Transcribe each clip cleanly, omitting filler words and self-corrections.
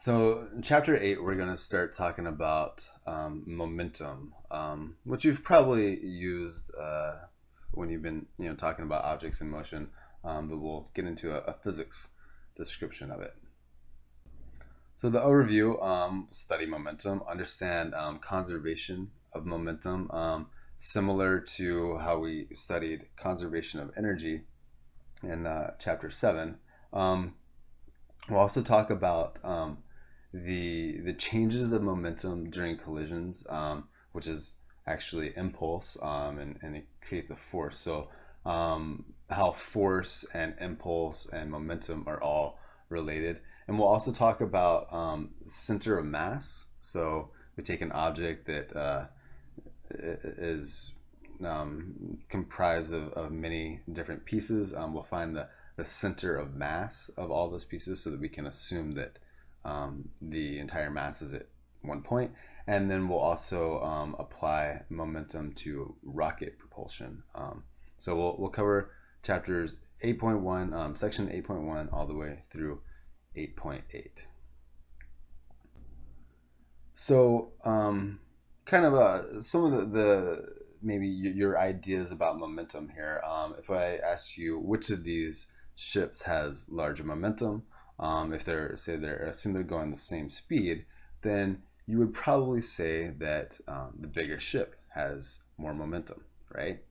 So, in chapter 8, we're going to start talking about momentum, which you've probably used when you've been, talking about objects in motion, but we'll get into a physics description of it. So, the overview: study momentum, understand conservation of momentum, similar to how we studied conservation of energy in chapter 7. We'll also talk about the changes of momentum during collisions, which is actually impulse, and it creates a force. So how force and impulse and momentum are all related. And we'll also talk about center of mass. So we take an object that is comprised of many different pieces. We'll find the center of mass of all those pieces so that we can assume that the entire mass is at one point. And then we'll also apply momentum to rocket propulsion. So we'll cover chapters 8.1, section 8.1 all the way through 8.8. So kind of some of the maybe your ideas about momentum here. If I ask you which of these ships has larger momentum, if assume they're going the same speed, then you would probably say that the bigger ship has more momentum, right?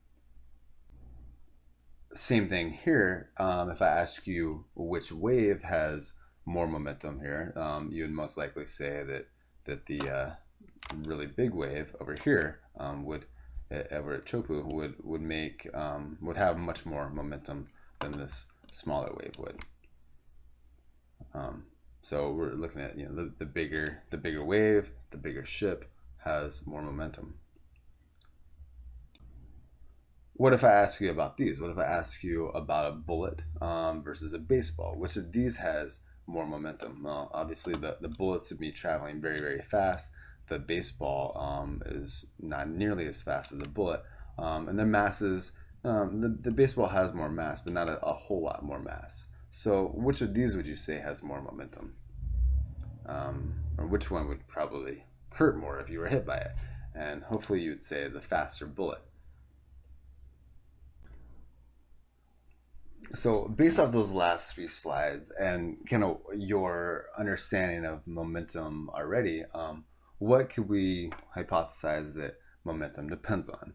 Same thing here. If I ask you which wave has more momentum here, you would most likely say that the really big wave over here over at Chopu would have much more momentum than this smaller wave would. So we're looking at the bigger wave, the bigger ship has more momentum. What if I ask you about these? What if I ask you about a bullet versus a baseball? Which of these has more momentum? Well, obviously the bullets would be traveling very, very fast. The baseball is not nearly as fast as the bullet. And their masses, the baseball has more mass, but not a whole lot more mass. So which of these would you say has more momentum? Or which one would probably hurt more if you were hit by it? And hopefully you would say the faster bullet. So based off those last 3 slides and kind of your understanding of momentum already, what could we hypothesize that momentum depends on?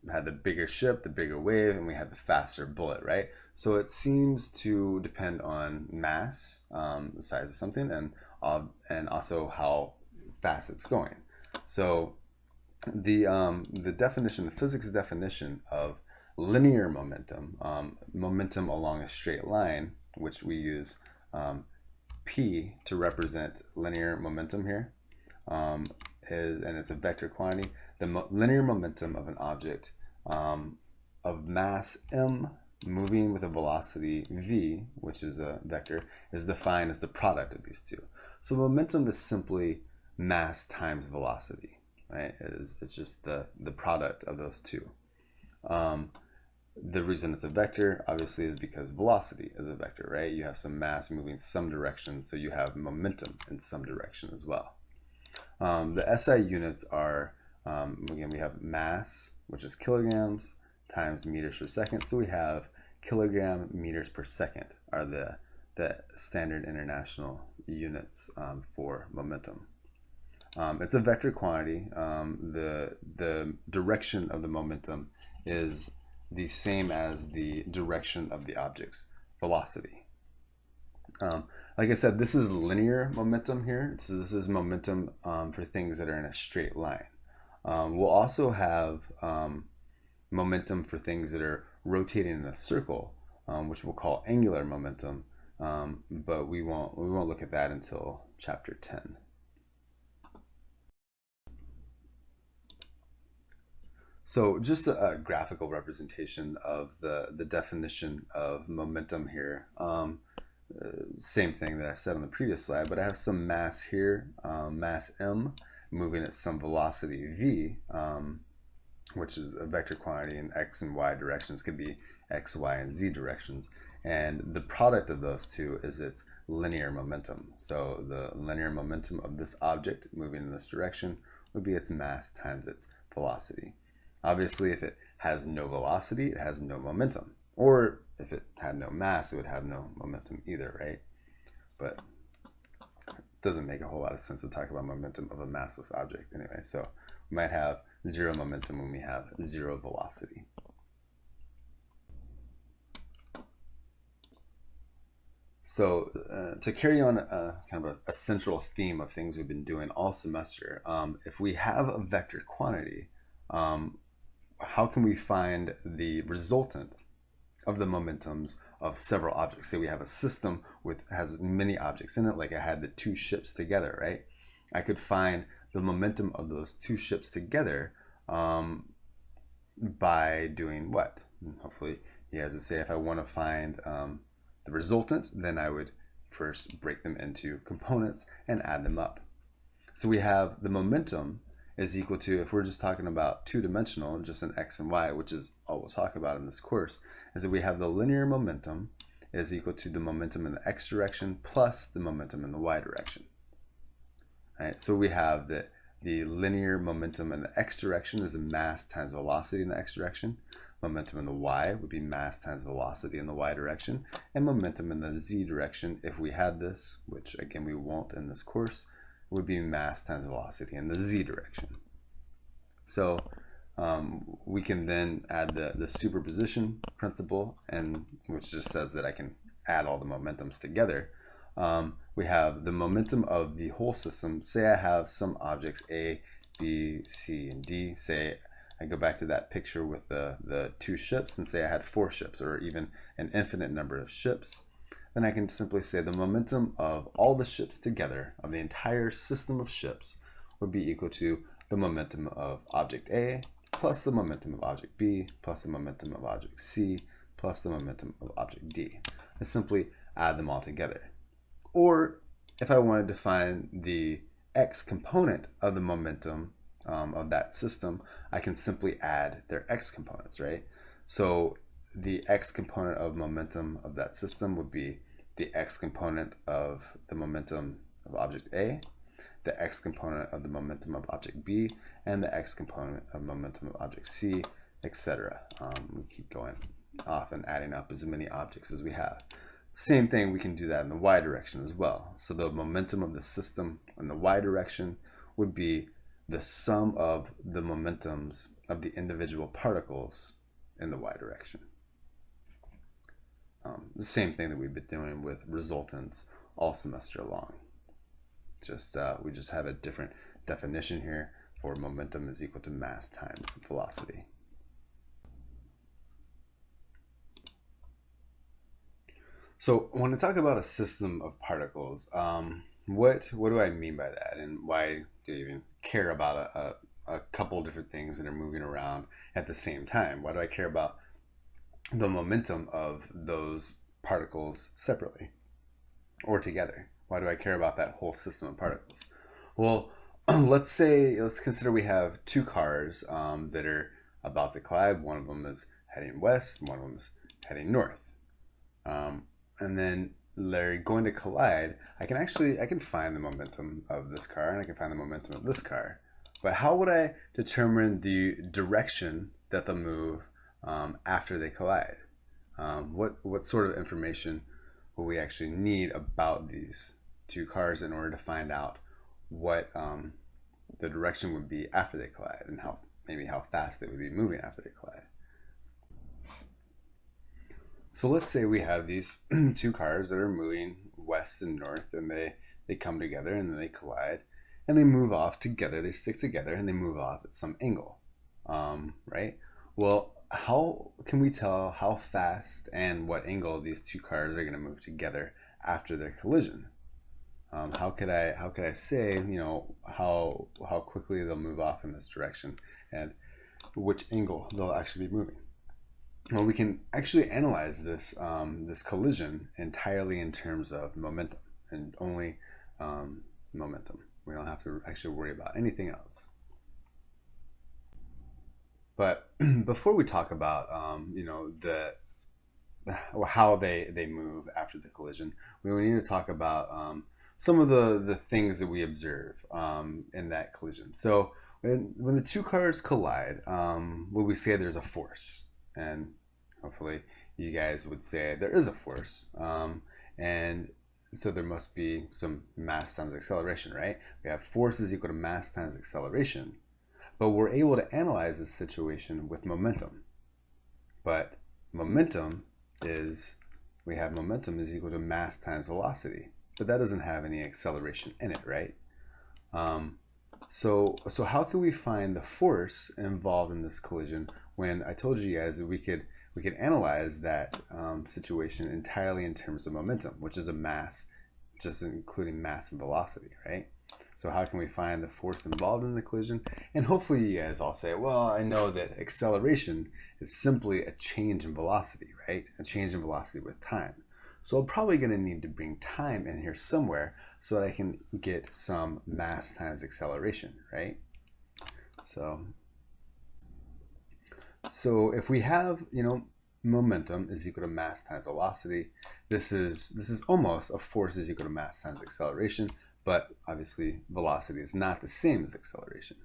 We had the bigger ship, the bigger wave, and we had the faster bullet, right? So it seems to depend on mass, the size of something, and also how fast it's going. So the definition, the physics definition of linear momentum, momentum along a straight line, which we use P to represent linear momentum here, and it's a vector quantity. The linear momentum of an object of mass m moving with a velocity v, which is a vector, is defined as the product of these two. So momentum is simply mass times velocity, right? It's just the product of those two. The reason it's a vector, obviously, is because velocity is a vector, right? You have some mass moving some direction, so you have momentum in some direction as well. The SI units are, again, we have mass, which is kilograms, times meters per second. So we have kilogram meters per second are the standard international units for momentum. It's a vector quantity. The direction of the momentum is the same as the direction of the object's velocity. Like I said, this is linear momentum here. So this is momentum for things that are in a straight line. We'll also have momentum for things that are rotating in a circle, which we'll call angular momentum, but we won't look at that until chapter 10. So just a graphical representation of the definition of momentum here. Same thing that I said on the previous slide, but I have some mass here, mass m, moving at some velocity v, which is a vector quantity in x and y directions. Could be x, y, and z directions. And the product of those two is its linear momentum. So the linear momentum of this object moving in this direction would be its mass times its velocity. Obviously, if it has no velocity, it has no momentum. Or if it had no mass, it would have no momentum either, right? But it doesn't make a whole lot of sense to talk about momentum of a massless object anyway. So we might have zero momentum when we have zero velocity. So to carry on kind of a central theme of things we've been doing all semester, if we have a vector quantity, how can we find the resultant of the momentums of several objects? Say we have a system has many objects in it, like I had the two ships together, right? I could find the momentum of those two ships together by doing what? And hopefully you guys would say if I want to find the resultant, then I would first break them into components and add them up. So we have the momentum is equal to, if we're just talking about two-dimensional, just an x and y, which is all we'll talk about in this course, is that we have the linear momentum is equal to the momentum in the x direction plus the momentum in the y direction. All right, so we have that the linear momentum in the x direction is the mass times velocity in the x direction. Momentum in the y would be mass times velocity in the y direction. And momentum in the z direction, if we had this, which again we won't in this course, would be mass times velocity in the z direction. So we can then add the superposition principle, and which just says that I can add all the momentums together. We have the momentum of the whole system. Say I have some objects A, B, C, and D. Say I go back to that picture with the two ships and say I had 4 ships or even an infinite number of ships. Then I can simply say the momentum of all the ships together, of the entire system of ships, would be equal to the momentum of object A plus the momentum of object B plus the momentum of object C plus the momentum of object D. I simply add them all together. Or if I wanted to find the x component of the momentum of that system, I can simply add their x components, right? So the x component of momentum of that system would be the x component of the momentum of object A, the x component of the momentum of object B, and the x component of momentum of object C, etc. We keep going off and adding up as many objects as we have. Same thing, we can do that in the y direction as well. So the momentum of the system in the y direction would be the sum of the momentums of the individual particles in the y direction. The same thing that we've been doing with resultants all semester long. We just have a different definition here for momentum is equal to mass times velocity. So when I talk about a system of particles, what do I mean by that, and why do I even care about a couple different things that are moving around at the same time? Why do I care about the momentum of those particles separately or together? Why do I care about that whole system of particles? Well, let's consider we have two cars that are about to collide. One of them is heading west, one of them is heading north. And then they're going to collide. I can find the momentum of this car and I can find the momentum of this car. But how would I determine the direction that they'll move after they collide? What sort of information will we actually need about these two cars in order to find out what the direction would be after they collide, and maybe how fast they would be moving after they collide? So let's say we have these two cars that are moving west and north, and they come together and then they collide and they move off together. They stick together and they move off at some angle, right? Well, how can we tell how fast and what angle these two cars are going to move together after their collision? How could I say, how quickly they'll move off in this direction and which angle they'll actually be moving? Well, we can actually analyze this collision entirely in terms of momentum and only momentum. We don't have to actually worry about anything else. But before we talk about the how they move after the collision, we need to talk about some of the things that we observe in that collision. So when the two cars collide, would we say there's a force? And hopefully you guys would say there is a force. And so there must be some mass times acceleration, right? We have force is equal to mass times acceleration. But we're able to analyze this situation with momentum. But momentum is, we have momentum is equal to mass times velocity. But that doesn't have any acceleration in it, right? So how can we find the force involved in this collision when I told you guys that we could analyze that situation entirely in terms of momentum, which is a mass, just including mass and velocity, right? So how can we find the force involved in the collision? And hopefully you guys all say, well, I know that acceleration is simply a change in velocity, right? A change in velocity with time. So I'm probably going to need to bring time in here somewhere so that I can get some mass times acceleration, right? So if we have, momentum is equal to mass times velocity, this is almost a force is equal to mass times acceleration, but obviously velocity is not the same as acceleration.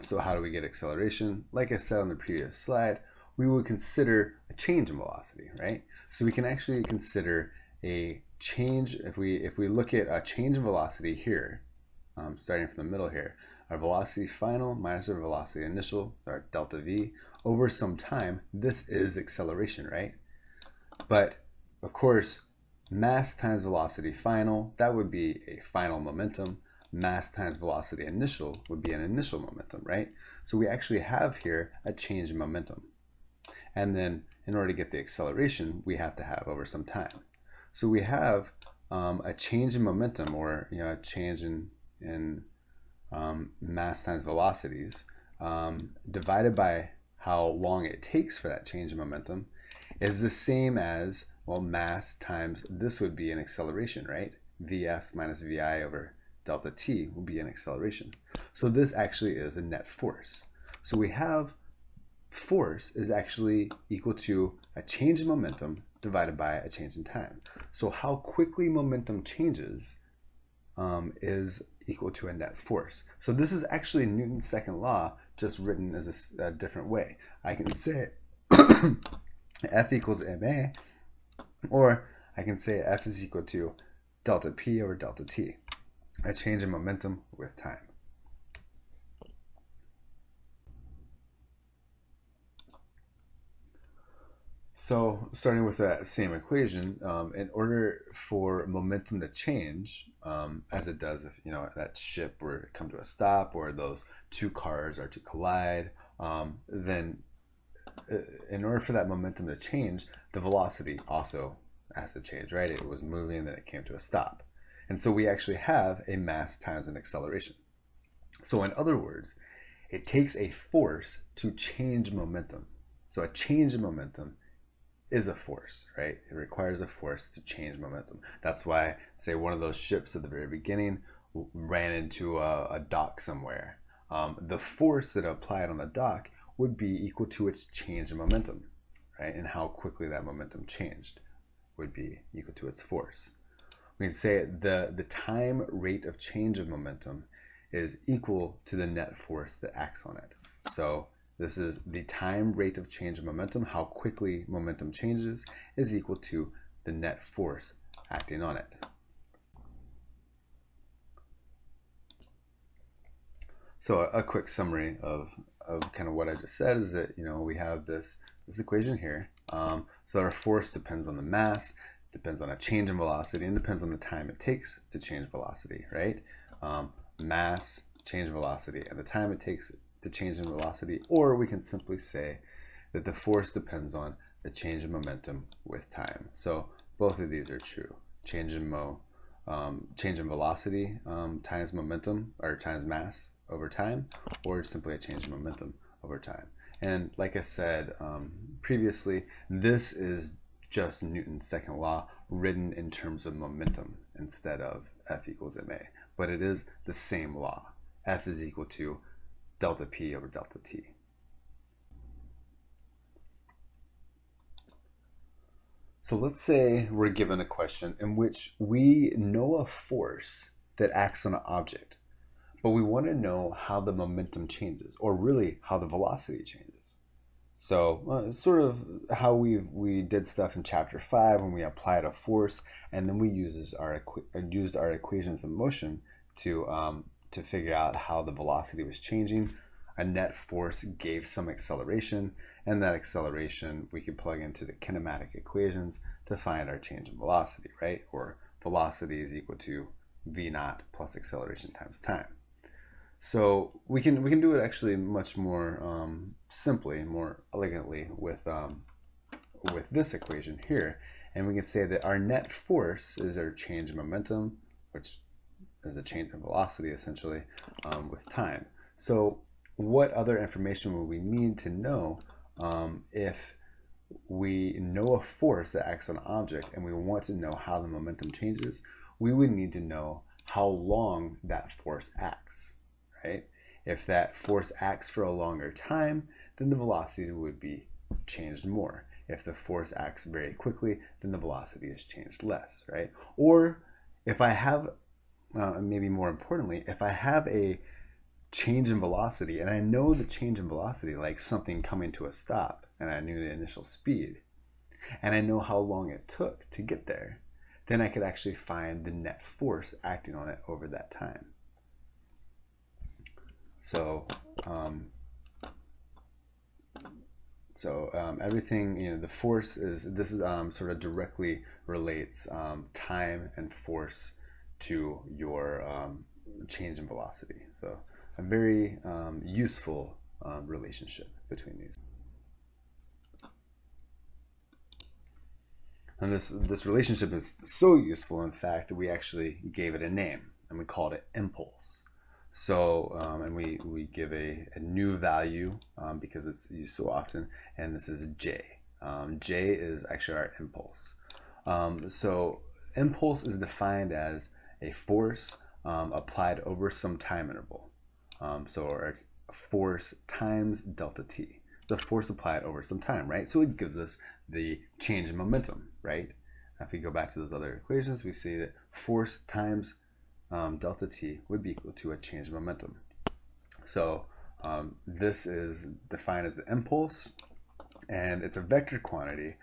So how do we get acceleration? Like I said on the previous slide, we would consider a change in velocity, right? So we can actually consider a change, if we look at a change in velocity here, starting from the middle here, our velocity final minus our velocity initial, our delta v, over some time, this is acceleration, right? But of course, mass times velocity final, that would be a final momentum. Mass times velocity initial would be an initial momentum, right? So we actually have here a change in momentum. And then in order to get the acceleration, we have to have over some time. So we have a change in momentum, or a change in mass times velocities divided by how long it takes for that change in momentum is the same as, well, mass times, this would be an acceleration, right? Vf minus Vi over delta t will be an acceleration. So this actually is a net force. So we have force is actually equal to a change in momentum divided by a change in time. So how quickly momentum changes is equal to a net force. So this is actually Newton's second law, just written as a different way. I can say F equals ma, or I can say F is equal to delta P over delta T, a change in momentum with time. So starting with that same equation, in order for momentum to change, as it does if that ship were to come to a stop, or those two cars are to collide, then in order for that momentum to change, the velocity also has to change, right? It was moving, then it came to a stop. And so we actually have a mass times an acceleration. So in other words, it takes a force to change momentum. So a change in momentum is a force, right? It requires a force to change momentum. That's why, say, one of those ships at the very beginning ran into a dock somewhere. The force that applied on the dock would be equal to its change in momentum, right? And how quickly that momentum changed would be equal to its force. We can say the time rate of change of momentum is equal to the net force that acts on it. So this is the time rate of change of momentum, how quickly momentum changes, is equal to the net force acting on it. So a quick summary of kind of what I just said is that we have this equation here. So our force depends on the mass, depends on a change in velocity, and depends on the time it takes to change velocity, right? Mass, change in velocity, and the time it takes to change in velocity, or we can simply say that the force depends on the change in momentum with time. So both of these are true. Change in velocity times momentum, or times mass over time, or simply a change in momentum over time. And like I said previously, this is just Newton's second law written in terms of momentum instead of F equals ma. But it is the same law. F is equal to delta P over delta T. So let's say we're given a question in which we know a force that acts on an object, but we want to know how the momentum changes, or really how the velocity changes. So sort of how we did stuff in chapter 5 when we applied a force, and then we used our equations of motion to figure out how the velocity was changing. A net force gave some acceleration, and that acceleration we could plug into the kinematic equations to find our change in velocity, right? Or velocity is equal to v naught plus acceleration times time. So we can do it actually much more simply, more elegantly with this equation here, and we can say that our net force is our change in momentum, which is a change in velocity essentially with time. So what other information would we need to know if we know a force that acts on an object and we want to know how the momentum changes? We would need to know how long that force acts, right? If that force acts for a longer time, then the velocity would be changed more. If the force acts very quickly, then the velocity is changed less, right? Or if I have, maybe more importantly, if I have a change in velocity, and I know the change in velocity, like something coming to a stop, and I knew the initial speed, and I know how long it took to get there, then I could actually find the net force acting on it over that time. So, everything, the force sort of directly relates time and force to your change in velocity. So a very useful relationship between these. And this relationship is so useful, in fact, that we actually gave it a name, and we called it impulse. So, and we give a new value because it's used so often, and this is J. J is actually our impulse. So impulse is defined as a force applied over some time interval. So it's force times delta t. The force applied over some time, right? So it gives us the change in momentum, right? If we go back to those other equations, we see that force times delta t would be equal to a change in momentum. So this is defined as the impulse, and it's a vector quantity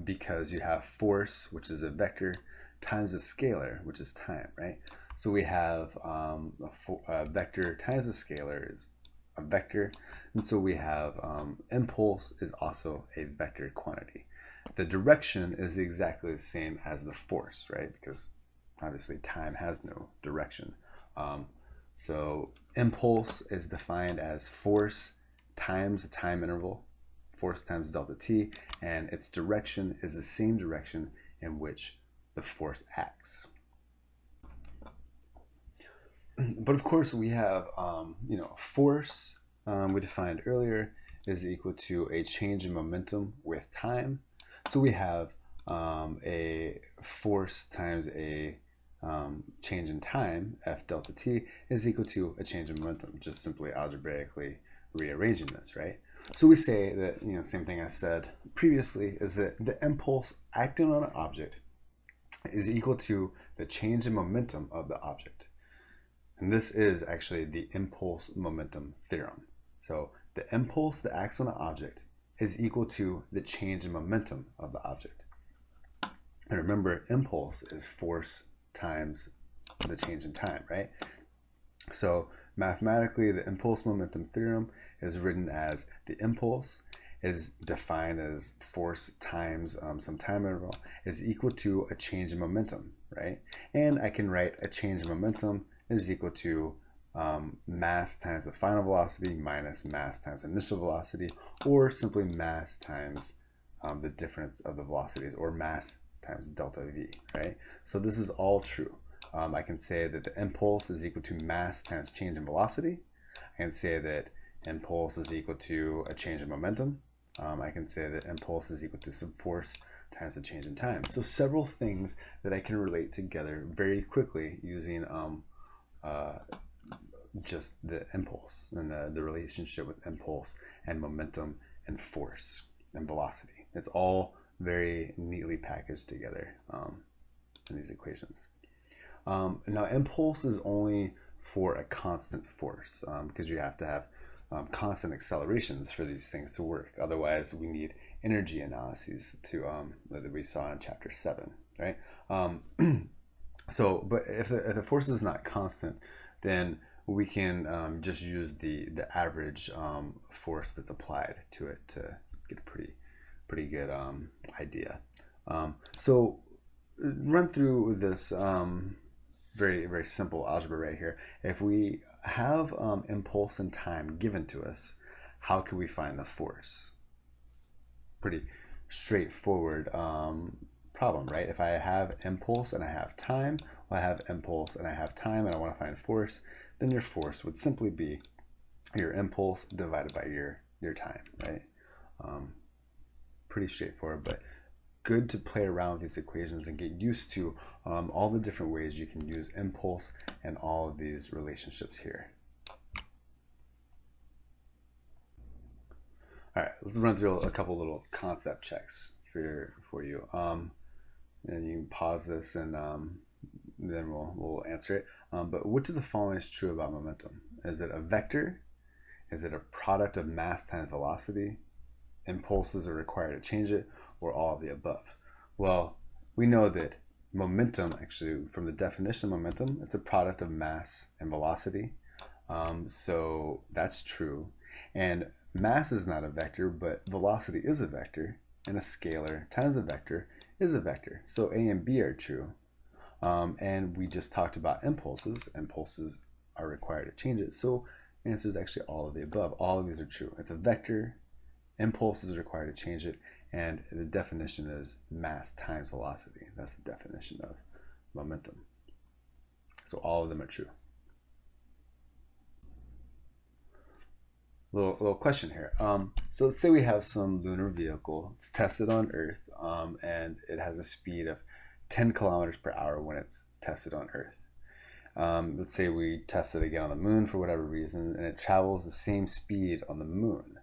because you have force, which is a vector, times a scalar, which is time, right? So we have a vector times a scalar is a vector, and so we have impulse is also a vector quantity. The direction is exactly the same as the force, right? Because obviously time has no direction. So impulse is defined as force times a time interval, force times delta t, and its direction is the same direction in which the force acts. But of course we have, force we defined earlier is equal to a change in momentum with time. So we have a force times a change in time, F delta t, is equal to a change in momentum, just simply algebraically rearranging this, right? So we say that, same thing I said previously, is that the impulse acting on an object is equal to the change in momentum of the object. And this is actually the impulse momentum theorem. So the impulse that acts on an object is equal to the change in momentum of the object. And remember, impulse is force times the change in time, right? So mathematically, the impulse momentum theorem is written as the impulse is defined as force times some time interval is equal to a change in momentum, right? And I can write a change in momentum is equal to mass times the final velocity minus mass times initial velocity, or simply mass times the difference of the velocities, or mass times delta v, right? So this is all true. I can say that the impulse is equal to mass times change in velocity. I can say that impulse is equal to a change in momentum. I can say that impulse is equal to some force times the change in time. So several things that I can relate together very quickly using just the impulse and the relationship with impulse and momentum and force and velocity. It's all very neatly packaged together in these equations. Now, impulse is only for a constant force because you have to have constant accelerations for these things to work. Otherwise, we need energy analyses to, as we saw in chapter 7, right? But if the force is not constant, then we can just use the average force that's applied to it to get a pretty good idea. So run through this very, very simple algebra right here. If we have impulse and time given to us, how can we find the force? Pretty straightforward problem, right? If I have impulse and I have time, well, I have impulse and I have time and I want to find force, then your force would simply be your impulse divided by your time, right? Pretty straightforward, but good to play around with these equations and get used to all the different ways you can use impulse and all of these relationships here. All right, let's run through a couple little concept checks for you. And you can pause this and then we'll answer it. But which of the following is true about momentum? Is it a vector? Is it a product of mass times velocity? Impulses are required to change it, or all of the above? Well, we know that momentum, actually, from the definition of momentum, it's a product of mass and velocity. So that's true. And mass is not a vector, but velocity is a vector, and a scalar times a vector is a vector. So A and B are true. And we just talked about impulses. Impulses are required to change it. So the answer is actually all of the above. All of these are true. It's a vector. Impulse is required to change it, and the definition is mass times velocity. That's the definition of momentum. So all of them are true. Little question here. So let's say we have some lunar vehicle. It's tested on Earth, and it has a speed of 10 kilometers per hour when it's tested on Earth. Let's say we test it again on the moon for whatever reason, and it travels the same speed on the moon.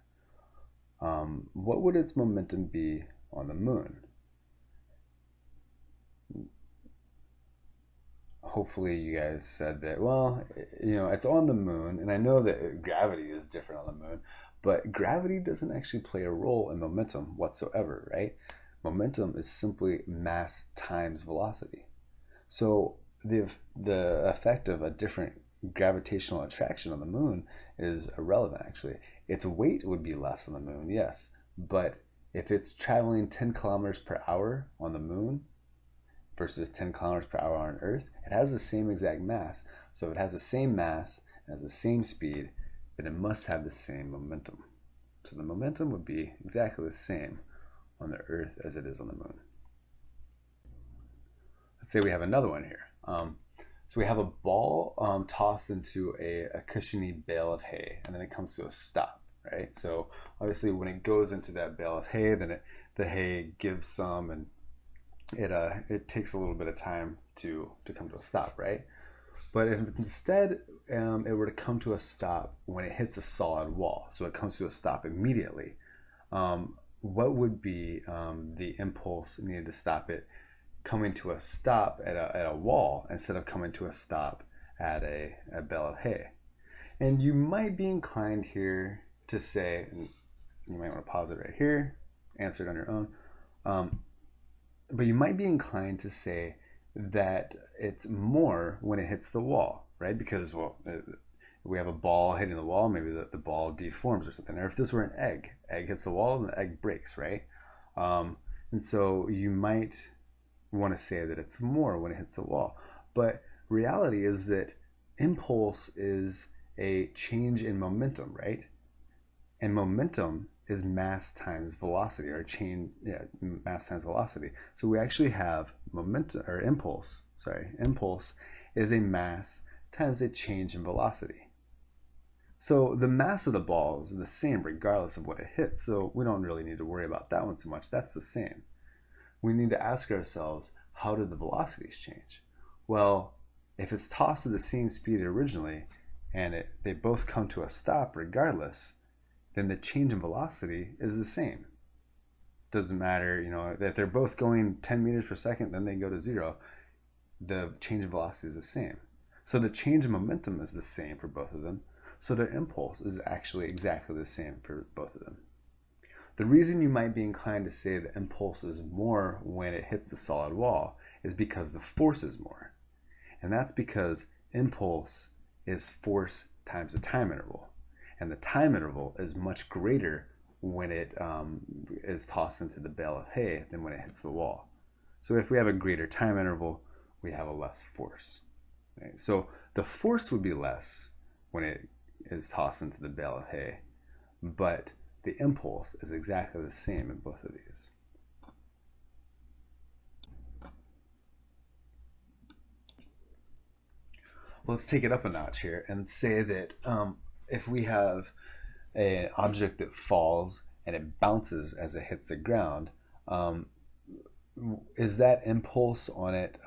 What would its momentum be on the moon? Hopefully you guys said that, well, it's on the moon, and I know that gravity is different on the moon, but gravity doesn't actually play a role in momentum whatsoever, right? Momentum is simply mass times velocity. So the effect of a different gravitational attraction on the moon is irrelevant, actually. Its weight would be less on the moon, yes, but if it's traveling 10 kilometers per hour on the moon versus 10 kilometers per hour on Earth, it has the same exact mass. So if it has the same mass and has the same speed, then it must have the same momentum. So the momentum would be exactly the same on the Earth as it is on the moon. Let's say we have another one here. So we have a ball tossed into a cushiony bale of hay, and then it comes to a stop, right? So obviously when it goes into that bale of hay, then the hay gives some, and it takes a little bit of time to come to a stop, right? But if instead it were to come to a stop when it hits a solid wall, so it comes to a stop immediately, what would be the impulse needed to stop it coming to a stop at a wall instead of coming to a stop at a bale of hay? And you might be inclined here to say, and you might want to pause it right here, answer it on your own, but you might be inclined to say that it's more when it hits the wall, right? Because, well, we have a ball hitting the wall, maybe the ball deforms or something. Or if this were an egg hits the wall and the egg breaks, right? And so you might want to say that it's more when it hits the wall. But reality is that impulse is a change in momentum, right? And momentum is mass times velocity, or mass times velocity. So we actually have momentum, or impulse is a mass times a change in velocity. So the mass of the ball is the same regardless of what it hits, so we don't really need to worry about that one so much. That's the same. We need to ask ourselves, how did the velocities change? Well, if it's tossed at the same speed originally, and they both come to a stop regardless, then the change in velocity is the same. Doesn't matter, if they're both going 10 meters per second, then they go to 0. The change in velocity is the same. So the change in momentum is the same for both of them. So their impulse is actually exactly the same for both of them. The reason you might be inclined to say the impulse is more when it hits the solid wall is because the force is more. And that's because impulse is force times the time interval. And the time interval is much greater when it is tossed into the bale of hay than when it hits the wall. So if we have a greater time interval, we have a less force. Right? So the force would be less when it is tossed into the bale of hay, but the impulse is exactly the same in both of these. Well, let's take it up a notch here and say that if we have an object that falls and it bounces as it hits the ground, is that impulse on it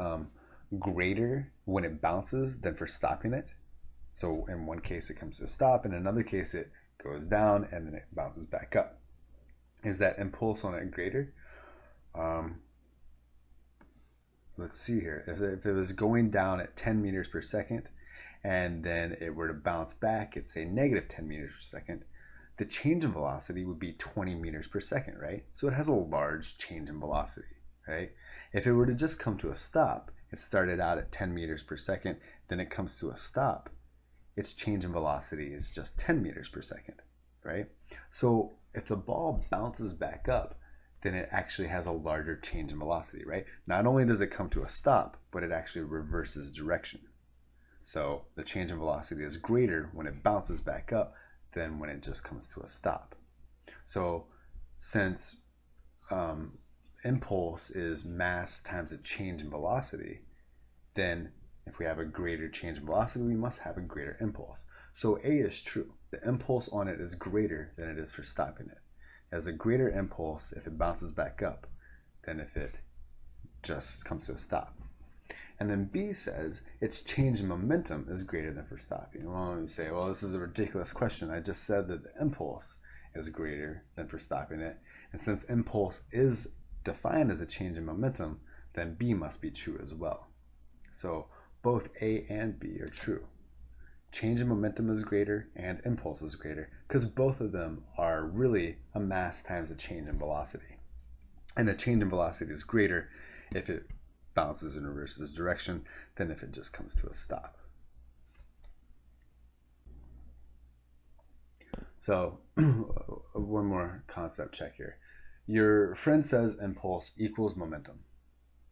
greater when it bounces than for stopping it? So in one case it comes to a stop, in another case it goes down and then it bounces back up. Is that impulse on it greater? Let's see here. If it was going down at 10 meters per second and then it were to bounce back at say negative 10 meters per second, the change in velocity would be 20 meters per second, right? So it has a large change in velocity, right? If it were to just come to a stop, it started out at 10 meters per second, then it comes to a stop, its change in velocity is just 10 meters per second, right? So if the ball bounces back up, then it actually has a larger change in velocity, right? Not only does it come to a stop, but it actually reverses direction. So the change in velocity is greater when it bounces back up than when it just comes to a stop. So since impulse is mass times a change in velocity, then if we have a greater change in velocity, we must have a greater impulse. So A is true. The impulse on it is greater than it is for stopping it. It has a greater impulse if it bounces back up than if it just comes to a stop. And then B says its change in momentum is greater than for stopping. Well, you say, well, this is a ridiculous question. I just said that the impulse is greater than for stopping it. And since impulse is defined as a change in momentum, then B must be true as well. So both A and B are true. Change in momentum is greater and impulse is greater because both of them are really a mass times a change in velocity. And the change in velocity is greater if it bounces in reverses direction than if it just comes to a stop. So one more concept check here. Your friend says impulse equals momentum,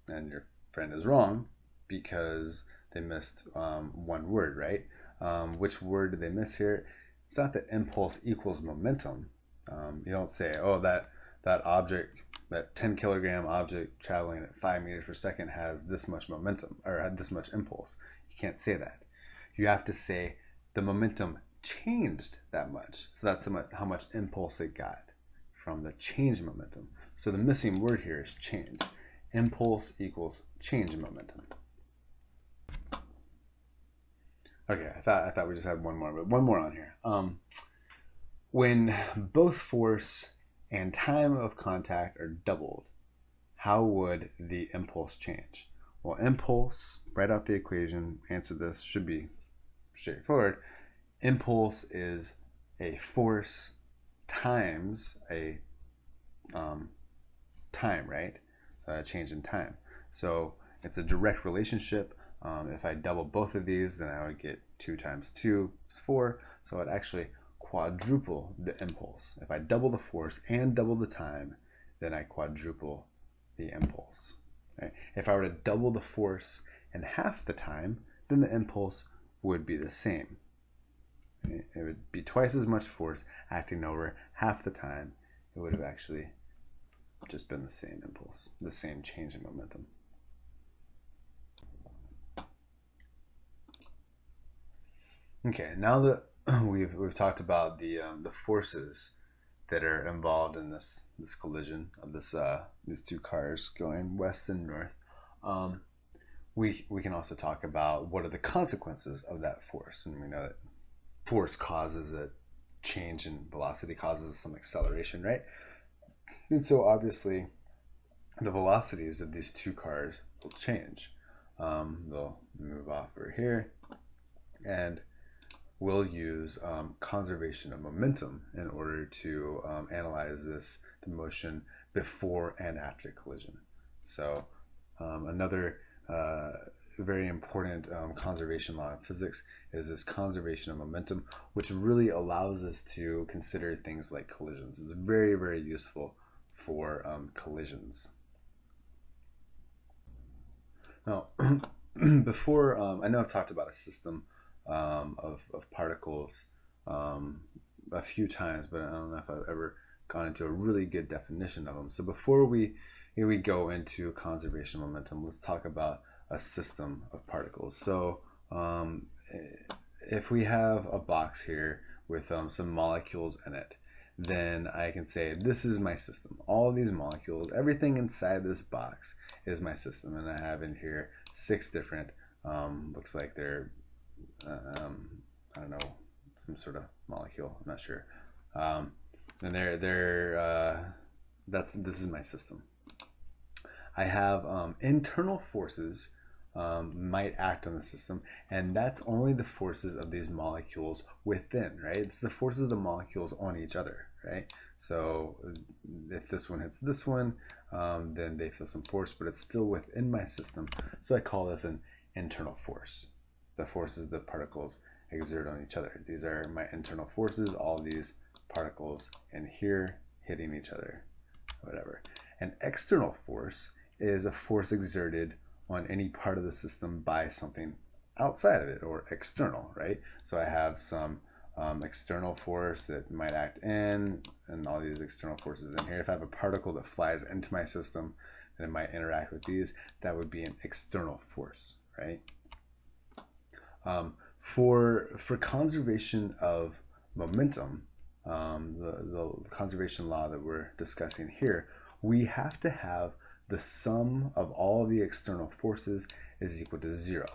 and your friend is wrong because they missed one word, right? Which word did they miss here? It's not that impulse equals momentum. You don't say, oh, that object, that 10 kilogram object traveling at 5 meters per second has this much momentum or had this much impulse. You can't say that. You have to say the momentum changed that much. So that's how much impulse it got from the change in momentum. So the missing word here is change. Impulse equals change in momentum. Okay, I thought we just had one more, but one more on here. When both force and time of contact are doubled, how would the impulse change? Well, impulse, write out the equation, answer this, should be straightforward. Impulse is a force times a time, right? So a change in time. So it's a direct relationship. If I double both of these, then I would get 2 times 2 is 4. So I'd actually quadruple the impulse. If I double the force and double the time, then I quadruple the impulse. Right? If I were to double the force and half the time, then the impulse would be the same. Right? It would be twice as much force acting over half the time. It would have actually just been the same impulse, the same change in momentum. Okay, now that we've talked about the forces that are involved in this collision of these two cars going west and north, we can also talk about what are the consequences of that force. And we know that force causes a change in velocity, causes some acceleration, right? And so obviously the velocities of these two cars will change. They'll move off over here, and we'll use conservation of momentum in order to analyze the motion before and after collision. So another very important conservation law of physics is this conservation of momentum, which really allows us to consider things like collisions. It's very, very useful for collisions. Now, before, I know I've talked about a system of particles a few times, but I don't know if I've ever gone into a really good definition of them. So before we go into conservation of momentum, let's talk about a system of particles. So if we have a box here with some molecules in it, then I can say this is my system. All these molecules, everything inside this box is my system, and I have in here 6 different, looks like they're, I don't know, some sort of molecule, I'm not sure. And this is my system. I have internal forces might act on the system, and that's only the forces of these molecules within, right? It's the forces of the molecules on each other, right? So if this one hits this one, then they feel some force, but it's still within my system. So I call this an internal force. The forces the particles exert on each other. These are my internal forces, all these particles in here hitting each other, whatever. An external force is a force exerted on any part of the system by something outside of it, or external, right? So I have some external force that might act in, and all these external forces in here. If I have a particle that flies into my system, then it might interact with these. That would be an external force, right? For conservation of momentum, the conservation law that we're discussing here, we have to have the sum of all the external forces is equal to 0.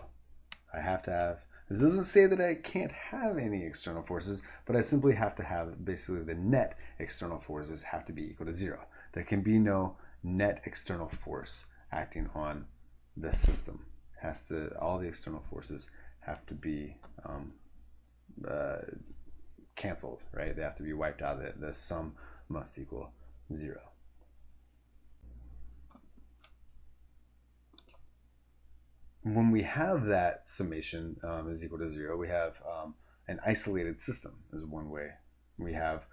I have to have, this doesn't say that I can't have any external forces, but I simply have to have basically the net external forces have to be equal to 0. There can be no net external force acting on this system. All the external forces have to be canceled, right? They have to be wiped out. The sum must equal 0. When we have that summation is equal to 0, we have an isolated system is one way. We have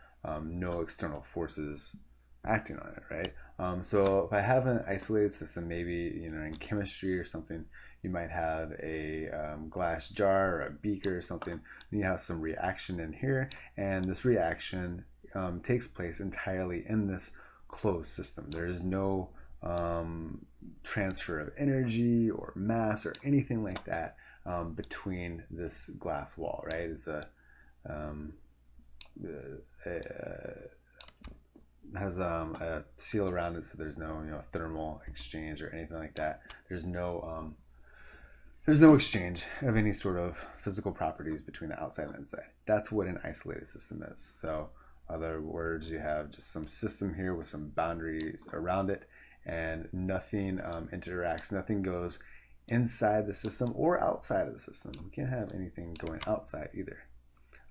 no external forces acting on it, right? So if I have an isolated system, maybe in chemistry or something, you might have a glass jar or a beaker or something, and you have some reaction in here, and this reaction takes place entirely in this closed system. There is no transfer of energy or mass or anything like that between this glass wall, right? It's has a seal around it, so there's no thermal exchange or anything like that. There's no exchange of any sort of physical properties between the outside and the inside. That's what an isolated system is. So other words, you have just some system here with some boundaries around it, and nothing interacts, nothing goes inside the system or outside of the system. We can't have anything going outside either.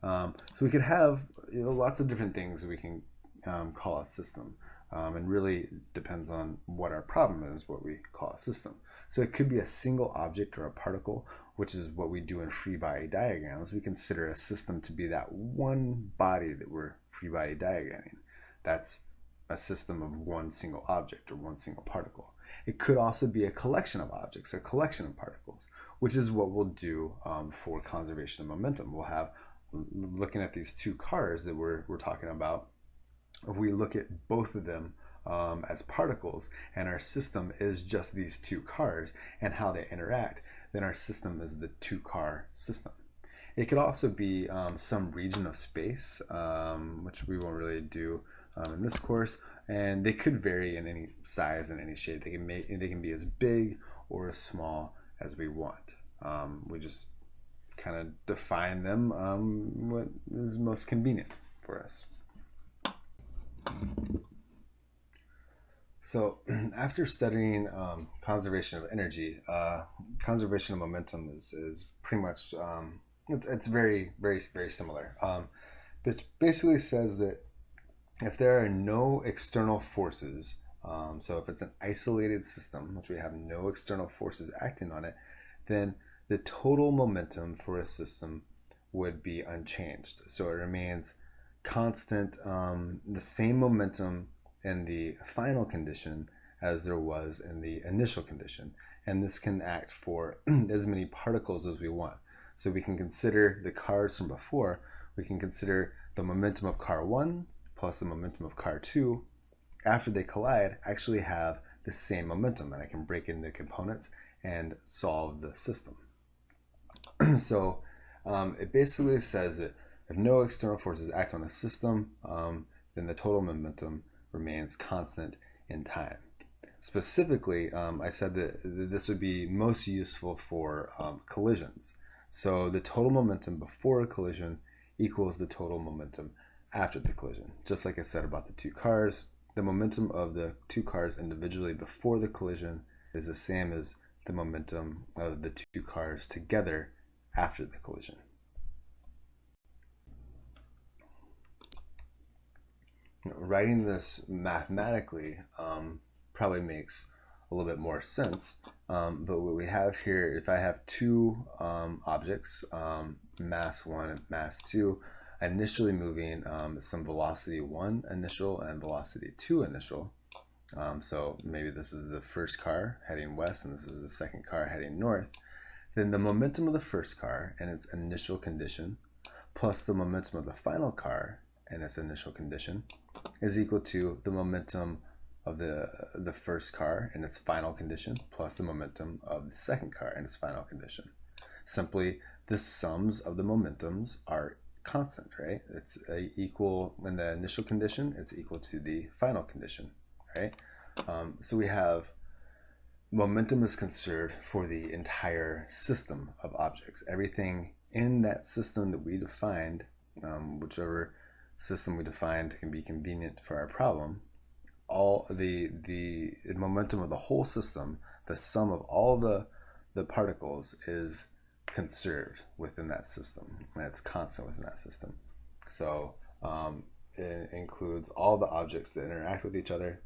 So we could have lots of different things we can call a system, and really it depends on what our problem is, what we call a system. So it could be a single object or a particle, which is what we do in free body diagrams. We consider a system to be that one body that we're free body diagramming. That's a system of one single object or one single particle. It could also be a collection of objects or a collection of particles, which is what we'll do for conservation of momentum. We'll have, looking at these 2 cars that we're talking about, if we look at both of them as particles, and our system is just these 2 cars and how they interact, then our system is the 2-car system. It could also be some region of space, which we won't really do in this course, and they could vary in any size and any shape. They can be as big or as small as we want. We just kind of define them what is most convenient for us. So after studying conservation of energy, conservation of momentum is pretty much it's very similar. It basically says that if there are no external forces, so if it's an isolated system, which we have no external forces acting on it, then the total momentum for a system would be unchanged. So it remains constant, the same momentum in the final condition as there was in the initial condition. And this can act for as many particles as we want. So we can consider the cars from before. We can consider the momentum of car 1 plus the momentum of car 2 after they collide actually have the same momentum, and I can break it into components and solve the system. So it basically says that if no external forces act on the system, then the total momentum remains constant in time. Specifically, I said that this would be most useful for collisions. So the total momentum before a collision equals the total momentum after the collision. Just like I said about the two cars, the momentum of the two cars individually before the collision is the same as the momentum of the two cars together after the collision. Writing this mathematically probably makes a little bit more sense, but what we have here, if I have two objects, mass 1 and mass 2, initially moving some velocity 1 initial and velocity 2 initial, so maybe this is the first car heading west and this is the second car heading north, then the momentum of the first car and its initial condition plus the momentum of the final car and its initial condition is equal to the momentum of the first car and its final condition plus the momentum of the second car and its final condition. Simply, the sums of the momentums are constant, right? It's equal in the initial condition, it's equal to the final condition, right? So we have momentum is conserved for the entire system of objects. Everything in that system that we defined, whichever system we defined can be convenient for our problem, all the momentum of the whole system, the sum of all the particles is conserved within that system, and it's constant within that system. So it includes all the objects that interact with each other,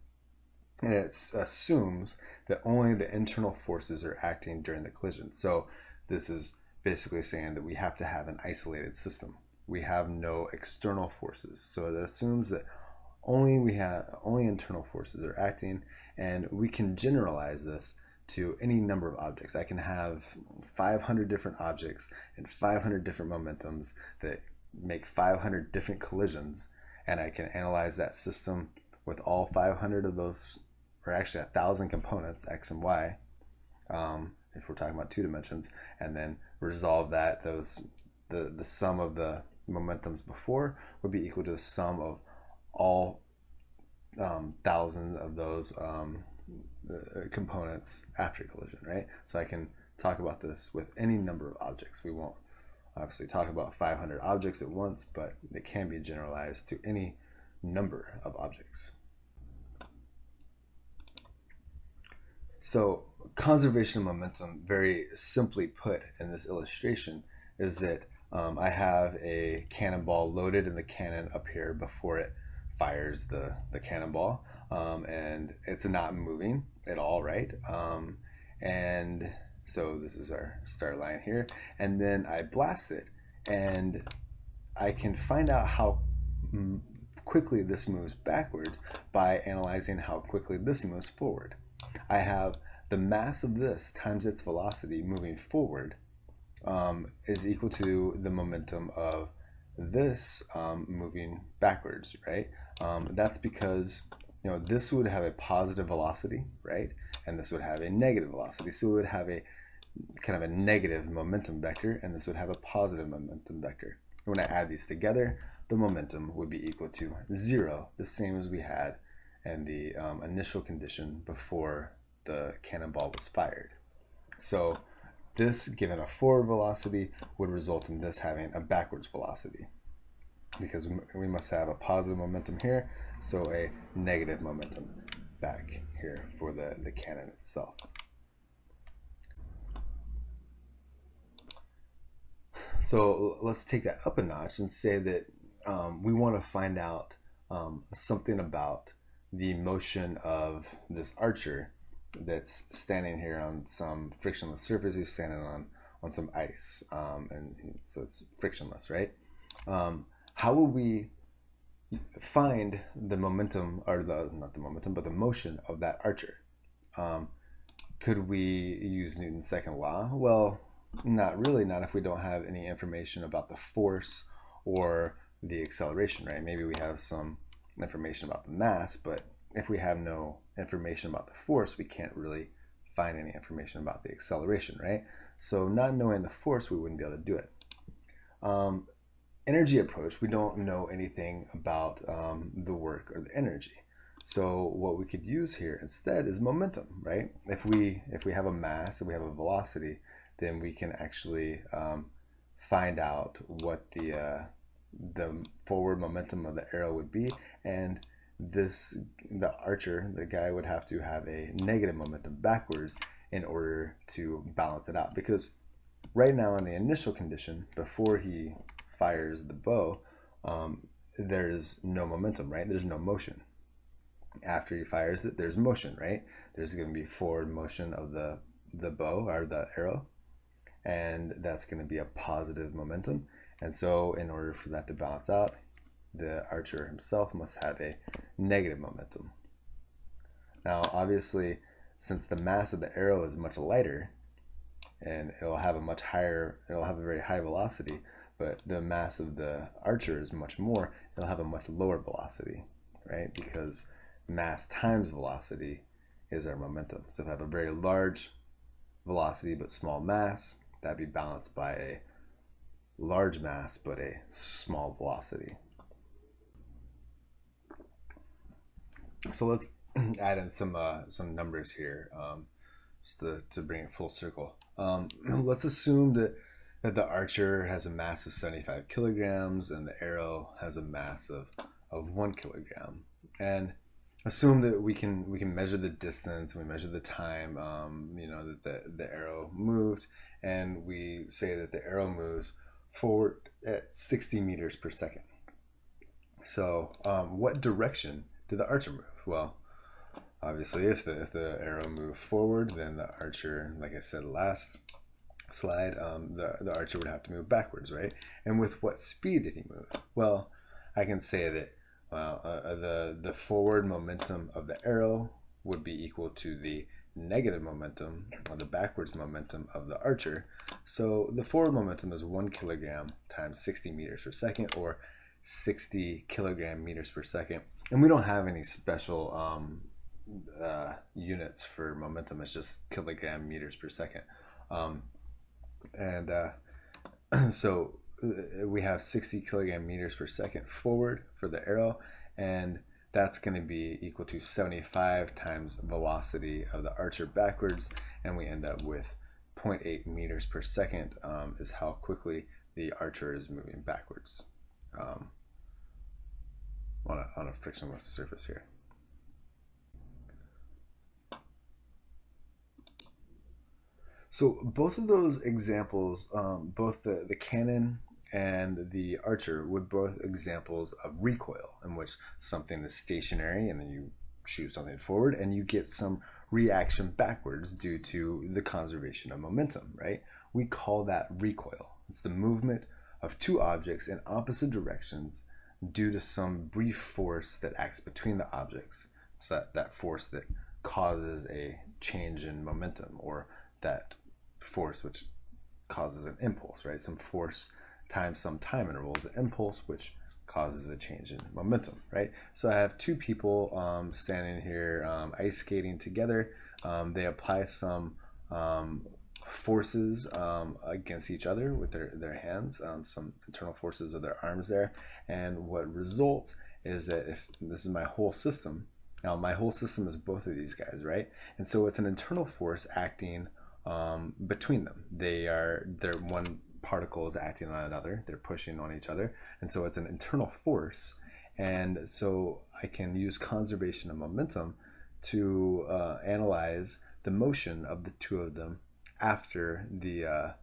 and it assumes that only the internal forces are acting during the collision. So this is basically saying that we have to have an isolated system. We have no external forces. So it assumes that only internal forces are acting, and we can generalize this to any number of objects. I can have 500 different objects and 500 different momentums that make 500 different collisions, and I can analyze that system with all 500 of those, or actually 1,000 components, x and y, if we're talking about 2 dimensions, and then resolve that. The sum of the momentums before would be equal to the sum of all 1,000 of those components after collision, right? So I can talk about this with any number of objects. We won't obviously talk about 500 objects at once, but it can be generalized to any number of objects. So conservation of momentum, very simply put in this illustration, is that I have a cannonball loaded in the cannon up here before it fires the cannonball, and it's not moving at all, right? And so this is our start line here, and then I blast it, and I can find out how quickly this moves backwards by analyzing how quickly this moves forward. I have the mass of this times its velocity moving forward is equal to the momentum of this moving backwards, right? That's because this would have a positive velocity, right? And this would have a negative velocity. So it would have a kind of a negative momentum vector, and this would have a positive momentum vector. When I add these together, the momentum would be equal to 0, the same as we had in the initial condition before the cannonball was fired. So this, given a forward velocity, would result in this having a backwards velocity, because we must have a positive momentum here, so a negative momentum back here for the cannon itself. So let's take that up a notch and say that we want to find out something about the motion of this archer that's standing here on some frictionless surface. He's standing on some ice, and so it's frictionless, right? How will we find the momentum, or not the momentum, but the motion of that archer? Could we use Newton's second law? Well, not really, not if we don't have any information about the force or the acceleration, right? Maybe we have some information about the mass, but if we have no information about the force, we can't really find any information about the acceleration, right? So not knowing the force, we wouldn't be able to do it. Energy approach, we don't know anything about the work or the energy. So what we could use here instead is momentum, right? If we have a mass and we have a velocity, then we can actually find out what the forward momentum of the arrow would be, and the archer, the guy, would have to have a negative momentum backwards in order to balance it out. Because right now in the initial condition, before he fires the bow, there's no momentum, right? There's no motion. After he fires it, there's motion, right? There's going to be forward motion of the bow or the arrow, and that's going to be a positive momentum. And so in order for that to balance out, the archer himself must have a negative momentum. Now, obviously, since the mass of the arrow is much lighter, and it'll have a very high velocity, but the mass of the archer is much more, it'll have a much lower velocity, right? Because mass times velocity is our momentum. So if I have a very large velocity but small mass, that'd be balanced by a large mass but a small velocity. So let's add in some numbers here, just to bring it full circle. Let's assume that the archer has a mass of 75 kilograms and the arrow has a mass of 1 kilogram. And assume that we can measure the distance, and we measure the time, that the arrow moved, and we say that the arrow moves forward at 60 meters per second. So what direction did the archer move? Well, obviously if the arrow moved forward, then the archer, like I said last slide, the archer would have to move backwards, right? And with what speed did he move? Well, I can say that the forward momentum of the arrow would be equal to the negative momentum, or the backwards momentum, of the archer. So the forward momentum is 1 kilogram times 60 meters per second, or 60 kilogram meters per second. And we don't have any special units for momentum. It's just kilogram meters per second. So we have 60 kilogram meters per second forward for the arrow, and that's going to be equal to 75 times velocity of the archer backwards, and we end up with 0.8 meters per second is how quickly the archer is moving backwards on a frictionless surface here. So both of those examples, both the cannon and the archer, would both examples of recoil, in which something is stationary and then you shoot something forward and you get some reaction backwards due to the conservation of momentum, right? We call that recoil. It's the movement of two objects in opposite directions due to some brief force that acts between the objects. It's that force that causes a change in momentum, or that force which causes an impulse, right? Some force times some time interval is an impulse which causes a change in momentum, right? So I have two people standing here ice skating together. They apply some forces against each other with their hands, some internal forces of their arms there, and what results is that if this is my whole system, now my whole system is both of these guys, right? And so it's an internal force acting between them. They're one particle is acting on another, they're pushing on each other, and so it's an internal force. And so I can use conservation of momentum to analyze the motion of the two of them after the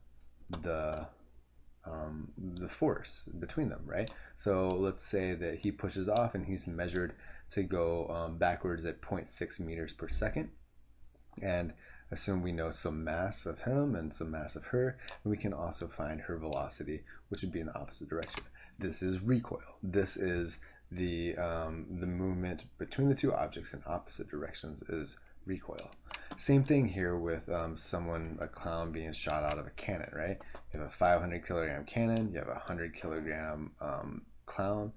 force between them, right? So let's say that he pushes off and he's measured to go backwards at 0.6 meters per second, and assume we know some mass of him and some mass of her, and we can also find her velocity, which would be in the opposite direction. This is recoil. This is the movement between the two objects in opposite directions is recoil. Same thing here with a clown being shot out of a cannon, right? You have a 500 kilogram cannon, you have a 100 kilogram clown.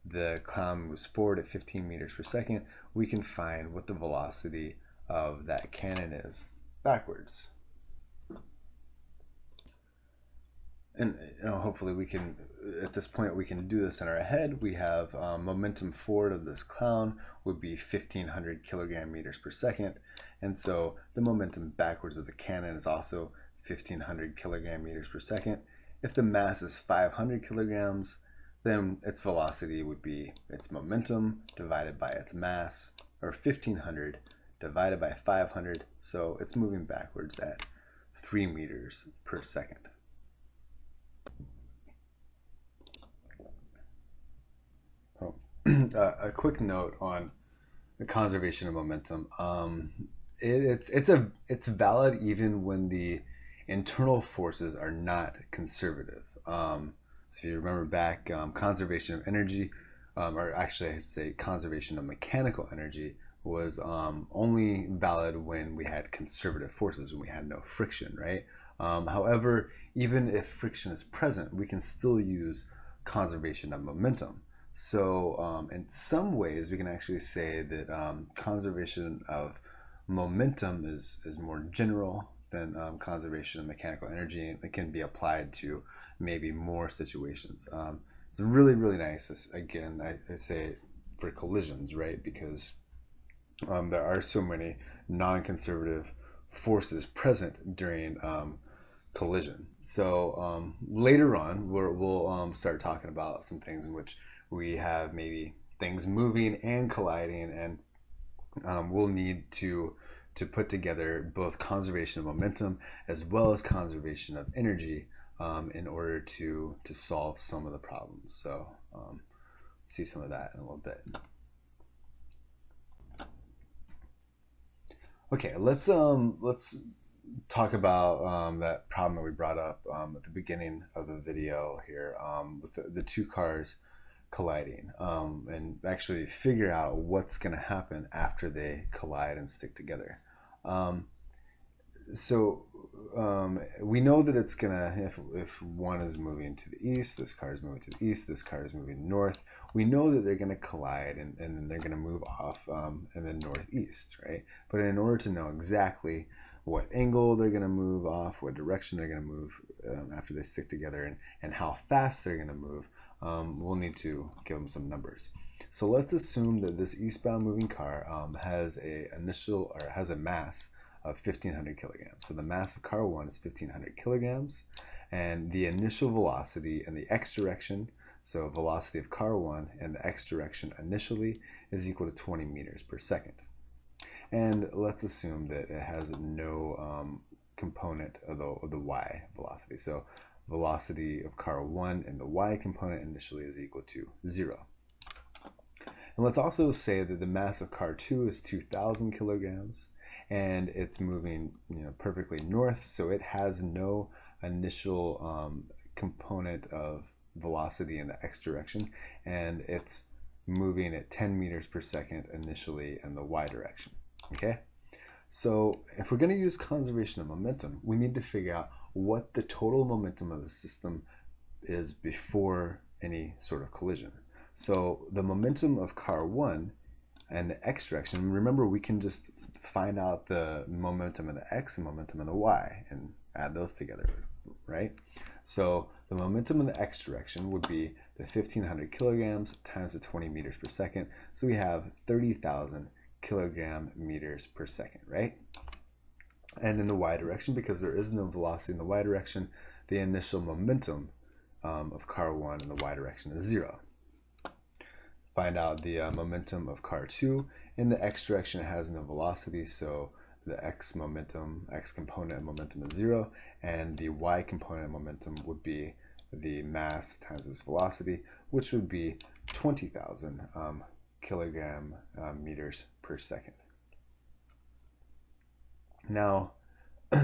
The clown moves forward at 15 meters per second. We can find what the velocity of that cannon is backwards. And hopefully we can, at this point, we can do this in our head. We have momentum forward of this clown would be 1500 kilogram meters per second. And so the momentum backwards of the cannon is also 1500 kilogram meters per second. If the mass is 500 kilograms, then its velocity would be its momentum divided by its mass, or 1500 divided by 500. So it's moving backwards at 3 meters per second. A quick note on the conservation of momentum. It's valid even when the internal forces are not conservative. So if you remember back, conservation of energy, or actually I should say conservation of mechanical energy, was only valid when we had conservative forces, when we had no friction, right? However, even if friction is present, we can still use conservation of momentum. So in some ways, we can actually say that conservation of momentum is more general than conservation of mechanical energy, and it can be applied to maybe more situations. It's really, really nice. Again, I say for collisions, right? Because there are so many non-conservative forces present during collision. So later on, we'll start talking about some things in which we have maybe things moving and colliding, and we'll need to put together both conservation of momentum as well as conservation of energy in order to solve some of the problems. So see some of that in a little bit. Okay, let's talk about that problem that we brought up at the beginning of the video here with the two cars colliding, and actually figure out what's going to happen after they collide and stick together. So we know that it's gonna, if one is moving to the east, this car is moving to the east, this car is moving north, we know that they're gonna collide and then they're gonna move off in the northeast, right? But in order to know exactly what angle they're gonna move off, what direction they're gonna move after they stick together, and how fast they're gonna move, we'll need to give them some numbers. So let's assume that this eastbound moving car has a mass of 1500 kilograms. So the mass of car 1 is 1500 kilograms, and the initial velocity in the x direction, so velocity of car 1 in the x direction initially, is equal to 20 meters per second. And let's assume that it has no component of the y velocity. So velocity of car 1 in the y component initially is equal to 0. And let's also say that the mass of car 2 is 2000 kilograms, and it's moving perfectly north, so it has no initial component of velocity in the x direction, and it's moving at 10 meters per second initially in the y direction. Okay, so if we're going to use conservation of momentum, we need to figure out what the total momentum of the system is before any sort of collision. So the momentum of car 1 and the x direction, remember we can just find out the momentum in the x and momentum in the y and add those together, right? So the momentum in the x direction would be the 1500 kilograms times the 20 meters per second. So we have 30,000 kilogram meters per second, right? And in the y direction, because there is no velocity in the y direction, the initial momentum of car 1 in the y direction is 0. Find out the momentum of car 2 In the x direction, it has no velocity, so the x component of momentum is 0, and the y component of momentum would be the mass times its velocity, which would be 20,000 kilogram meters per second. Now,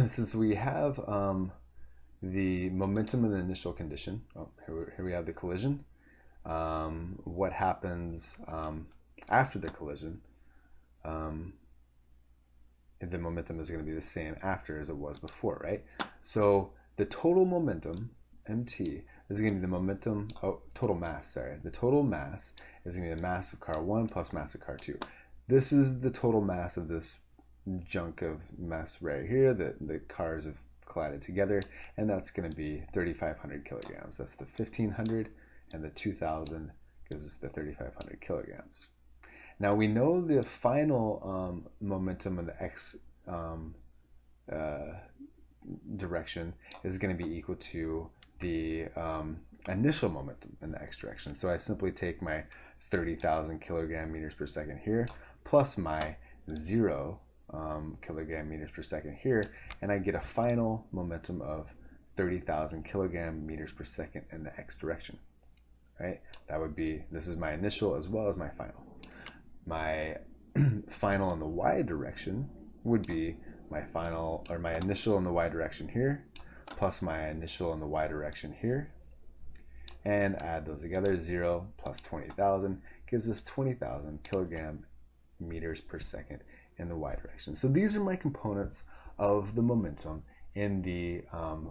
since we have the momentum in the initial condition, here we have the collision. What happens after the collision? The momentum is going to be the same after as it was before, right? So the total momentum, mt, is going to be the momentum, total mass, the total mass is going to be the mass of car 1 plus mass of car 2. This is the total mass of this junk of mess right here that the cars have collided together, and that's going to be 3,500 kilograms. That's the 1,500, and the 2,000 gives us the 3,500 kilograms. Now we know the final momentum in the x direction is going to be equal to the initial momentum in the x direction. So I simply take my 30,000 kilogram meters per second here plus my 0 kilogram meters per second here, and I get a final momentum of 30,000 kilogram meters per second in the x direction, right? That would be, this is my initial as well as my final. My final in the y direction would be my final, or my initial in the y direction here, plus my initial in the y direction here, and add those together. 0 plus 20,000 gives us 20,000 kilogram meters per second in the y direction. So these are my components of the momentum in the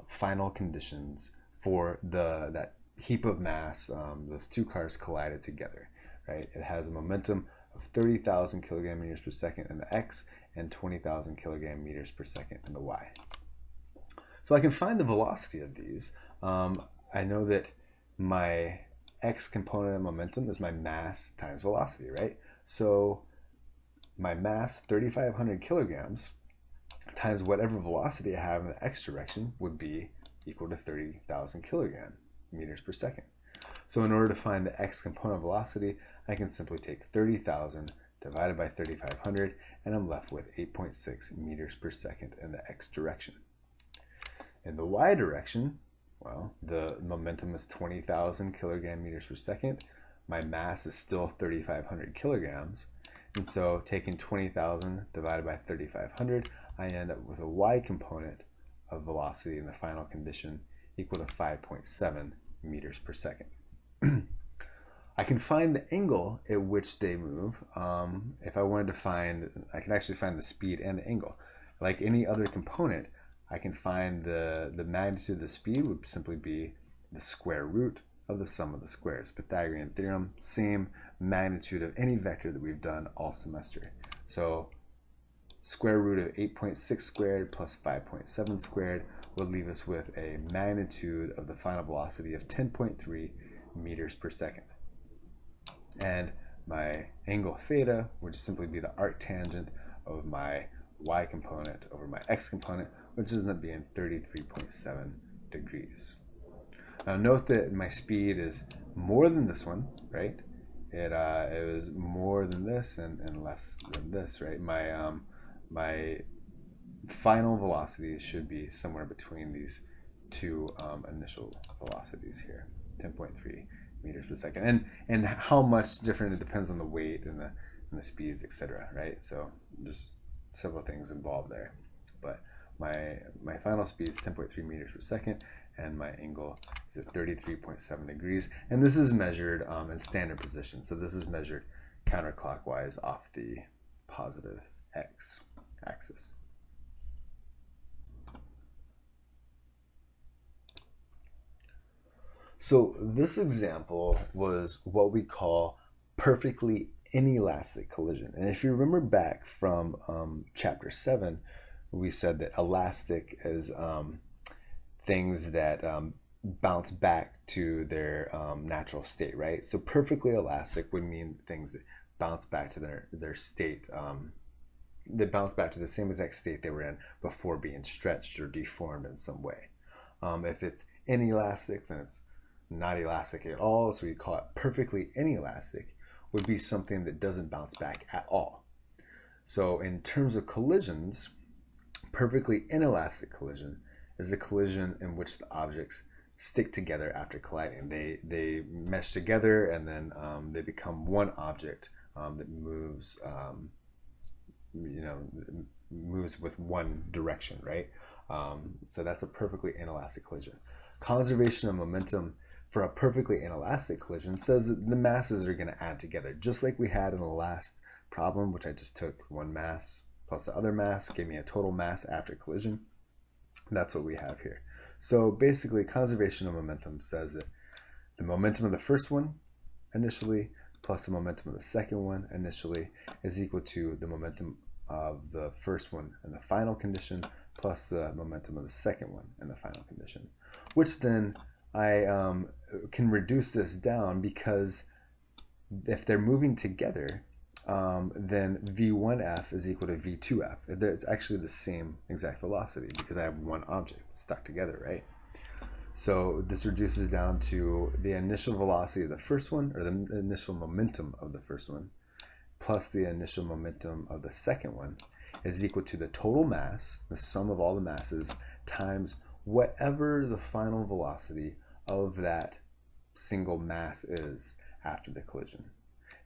final conditions for that heap of mass, those two cars collided together, right? It has a momentum of 30,000 kilogram meters per second in the x and 20,000 kilogram meters per second in the y. So I can find the velocity of these. I know that my x component of momentum is my mass times velocity, right? So my mass, 3,500 kilograms, times whatever velocity I have in the x direction would be equal to 30,000 kilogram meters per second. So in order to find the x component velocity, I can simply take 30,000 divided by 3,500, and I'm left with 8.6 meters per second in the x direction. In the y direction, well, the momentum is 20,000 kilogram meters per second. My mass is still 3,500 kilograms. And so taking 20,000 divided by 3,500, I end up with a y component of velocity in the final condition equal to 5.7 meters per second. I can find the angle at which they move. If I wanted to find, I can actually find the speed and the angle. Like any other component, I can find the magnitude of the speed would simply be the square root of the sum of the squares. Pythagorean theorem, same magnitude of any vector that we've done all semester. So square root of 8.6 squared plus 5.7 squared would leave us with a magnitude of the final velocity of 10.3 meters per second. And my angle theta would simply be the arctangent of my y component over my x component, which ends up being 33.7 degrees. Now note that my speed is more than this one, right? It was more than this and less than this, right? My final velocity should be somewhere between these two initial velocities here, 10.3 meters per second. And how much different, it depends on the weight and the speeds, etc., right? So there's several things involved there. But my final speed is 10.3 meters per second, and my angle is at 33.7 degrees. And this is measured in standard position. So this is measured counterclockwise off the positive x axis. So this example was what we call perfectly inelastic collision. And if you remember back from chapter 7, we said that elastic is things that bounce back to their natural state, right? So perfectly elastic would mean things that bounce back to their state, they bounce back to the same exact state they were in before being stretched or deformed in some way. If it's inelastic, then it's not elastic at all, so we call it perfectly inelastic, would be something that doesn't bounce back at all. So in terms of collisions, perfectly inelastic collision is a collision in which the objects stick together after colliding. They mesh together and then they become one object that moves, moves with one direction, right? So that's a perfectly inelastic collision. Conservation of momentum for a perfectly inelastic collision says that the masses are going to add together, just like we had in the last problem, which I just took one mass plus the other mass, gave me a total mass after collision. That's what we have here. So basically, conservation of momentum says that the momentum of the first one initially plus the momentum of the second one initially is equal to the momentum of the first one in the final condition plus the momentum of the second one in the final condition, which then I can reduce this down, because if they're moving together, then v1f is equal to v2f. It's actually the same exact velocity because I have one object stuck together, right? So this reduces down to the initial velocity of the first one, or the initial momentum of the first one, plus the initial momentum of the second one is equal to the total mass, the sum of all the masses, times whatever the final velocity of that single mass is after the collision.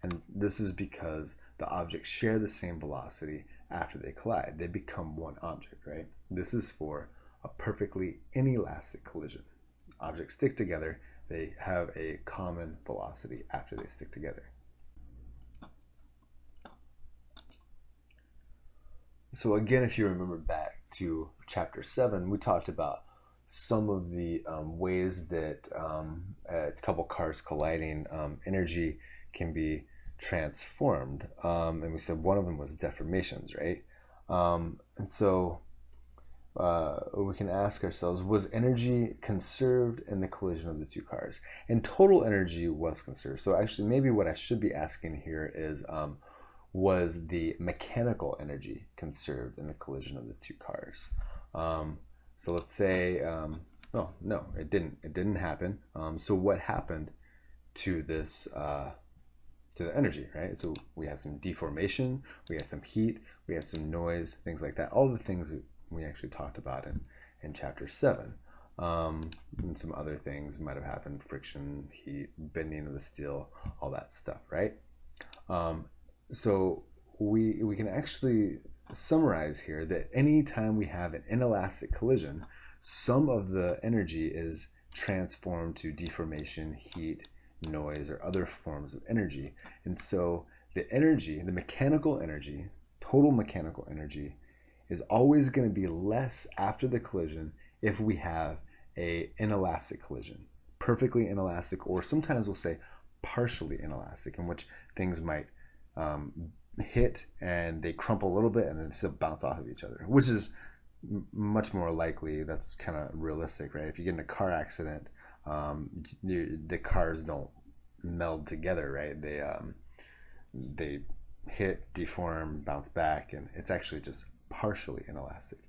And this is because the objects share the same velocity after they collide. They become one object, right? This is for a perfectly inelastic collision. Objects stick together, they have a common velocity after they stick together. So again, if you remember back to chapter 7, we talked about some of the ways that a couple cars colliding, energy can be transformed. And we said one of them was deformations, right? And so we can ask ourselves, was energy conserved in the collision of the two cars? And total energy was conserved. So actually, maybe what I should be asking here is, was the mechanical energy conserved in the collision of the two cars? So let's say, oh, no, it didn't. It didn't happen. So what happened to this, to the energy, right? So we had some deformation, we had some heat, we had some noise, things like that. All the things that we actually talked about in chapter 7. And some other things might have happened: friction, heat, bending of the steel, all that stuff, right? So we can actually summarize here that any time we have an inelastic collision, some of the energy is transformed to deformation, heat, noise, or other forms of energy. And so the energy, the mechanical energy, total mechanical energy, is always going to be less after the collision if we have an inelastic collision. Perfectly inelastic, or sometimes we'll say partially inelastic, in which things might hit and they crumple a little bit and then still bounce off of each other, which is much more likely. That's kind of realistic, right? If you get in a car accident, the cars don't meld together, right? They hit, deform, bounce back, and it's actually just partially inelastic.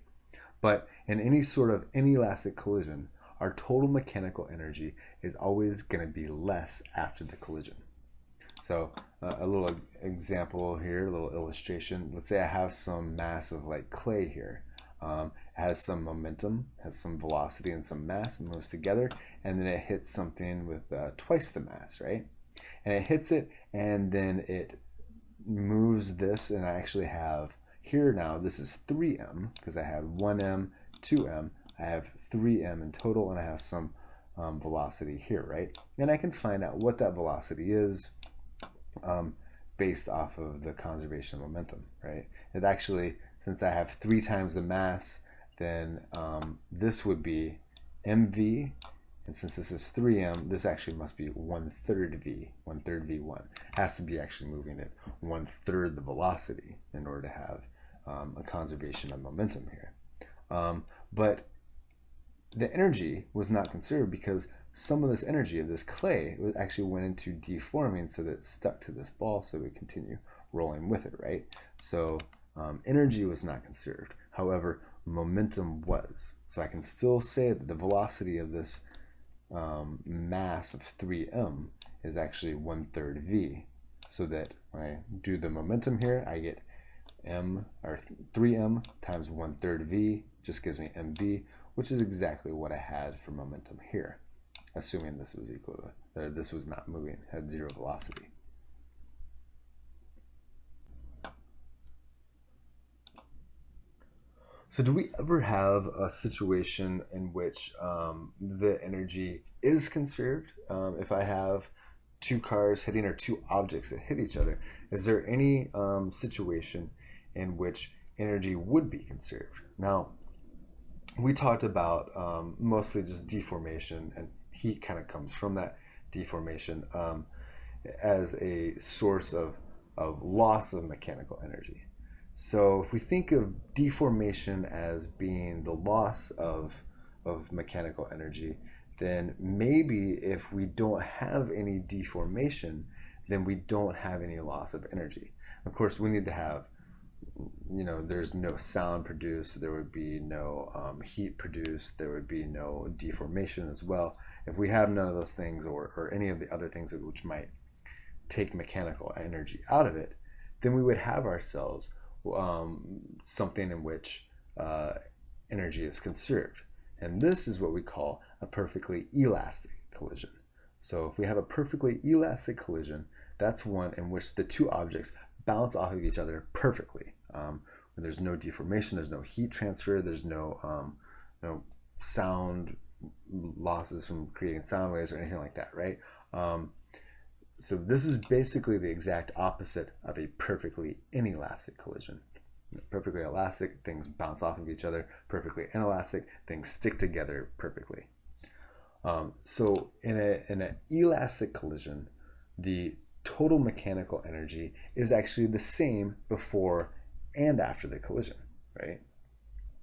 But in any sort of inelastic collision, our total mechanical energy is always going to be less after the collision. So a little example here, a little illustration. Let's say I have some mass of like clay here. It has some momentum, has some velocity and some mass, and moves together, and then it hits something with twice the mass, right? And it hits it, and then it moves this, and I actually have here now, this is 3m, because I had 1m, 2m, I have 3m in total, and I have some velocity here, right? And I can find out what that velocity is based off of the conservation of momentum, right? It actually, since I have 3 times the mass, then this would be mv, and since this is 3m, this actually must be 1/3 v, 1/3 v1. It has to be actually moving at 1/3 the velocity in order to have a conservation of momentum here. But the energy was not conserved because some of this energy of this clay actually went into deforming, so that it stuck to this ball, so we continue rolling with it, right? So energy was not conserved. However, momentum was. So I can still say that the velocity of this mass of 3m is actually 1/3 v, so that when I do the momentum here, I get m, or 3m times 1/3 v just gives me mv, which is exactly what I had for momentum here, assuming this was equal to, or this was not moving, had zero velocity. So do we ever have a situation in which the energy is conserved? If I have two cars hitting, or two objects that hit each other, is there any situation in which energy would be conserved? Now, we talked about mostly just deformation, and heat kind of comes from that deformation as a source of loss of mechanical energy. So if we think of deformation as being the loss of mechanical energy, then maybe if we don't have any deformation, then we don't have any loss of energy. Of course, we need to have, there's no sound produced, there would be no heat produced, there would be no deformation as well. If we have none of those things, or any of the other things which might take mechanical energy out of it, then we would have ourselves something in which energy is conserved. And this is what we call a perfectly elastic collision. So if we have a perfectly elastic collision, that's one in which the two objects bounce off of each other perfectly. There's no deformation, there's no heat transfer, there's no sound losses from creating sound waves or anything like that, right? So this is basically the exact opposite of a perfectly inelastic collision. Perfectly elastic, things bounce off of each other. Perfectly inelastic, things stick together perfectly. So in an elastic collision, the total mechanical energy is actually the same before and after the collision, right?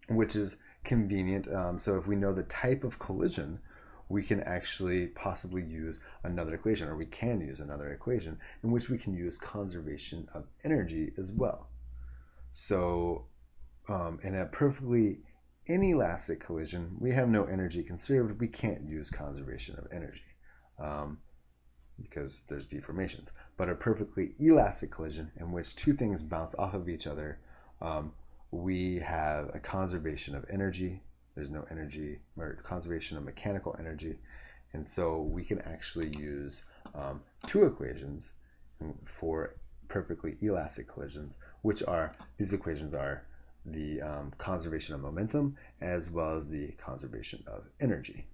Which is convenient. So if we know the type of collision, we can actually possibly use another equation, or we can use another equation in which we can use conservation of energy as well. So in a perfectly inelastic collision, we have no energy conserved. We can't use conservation of energy because there's deformations. But a perfectly elastic collision in which two things bounce off of each other, we have a conservation of energy. There's no energy, or conservation of mechanical energy. And so we can actually use two equations for perfectly elastic collisions, which are, these equations are the conservation of momentum as well as the conservation of energy.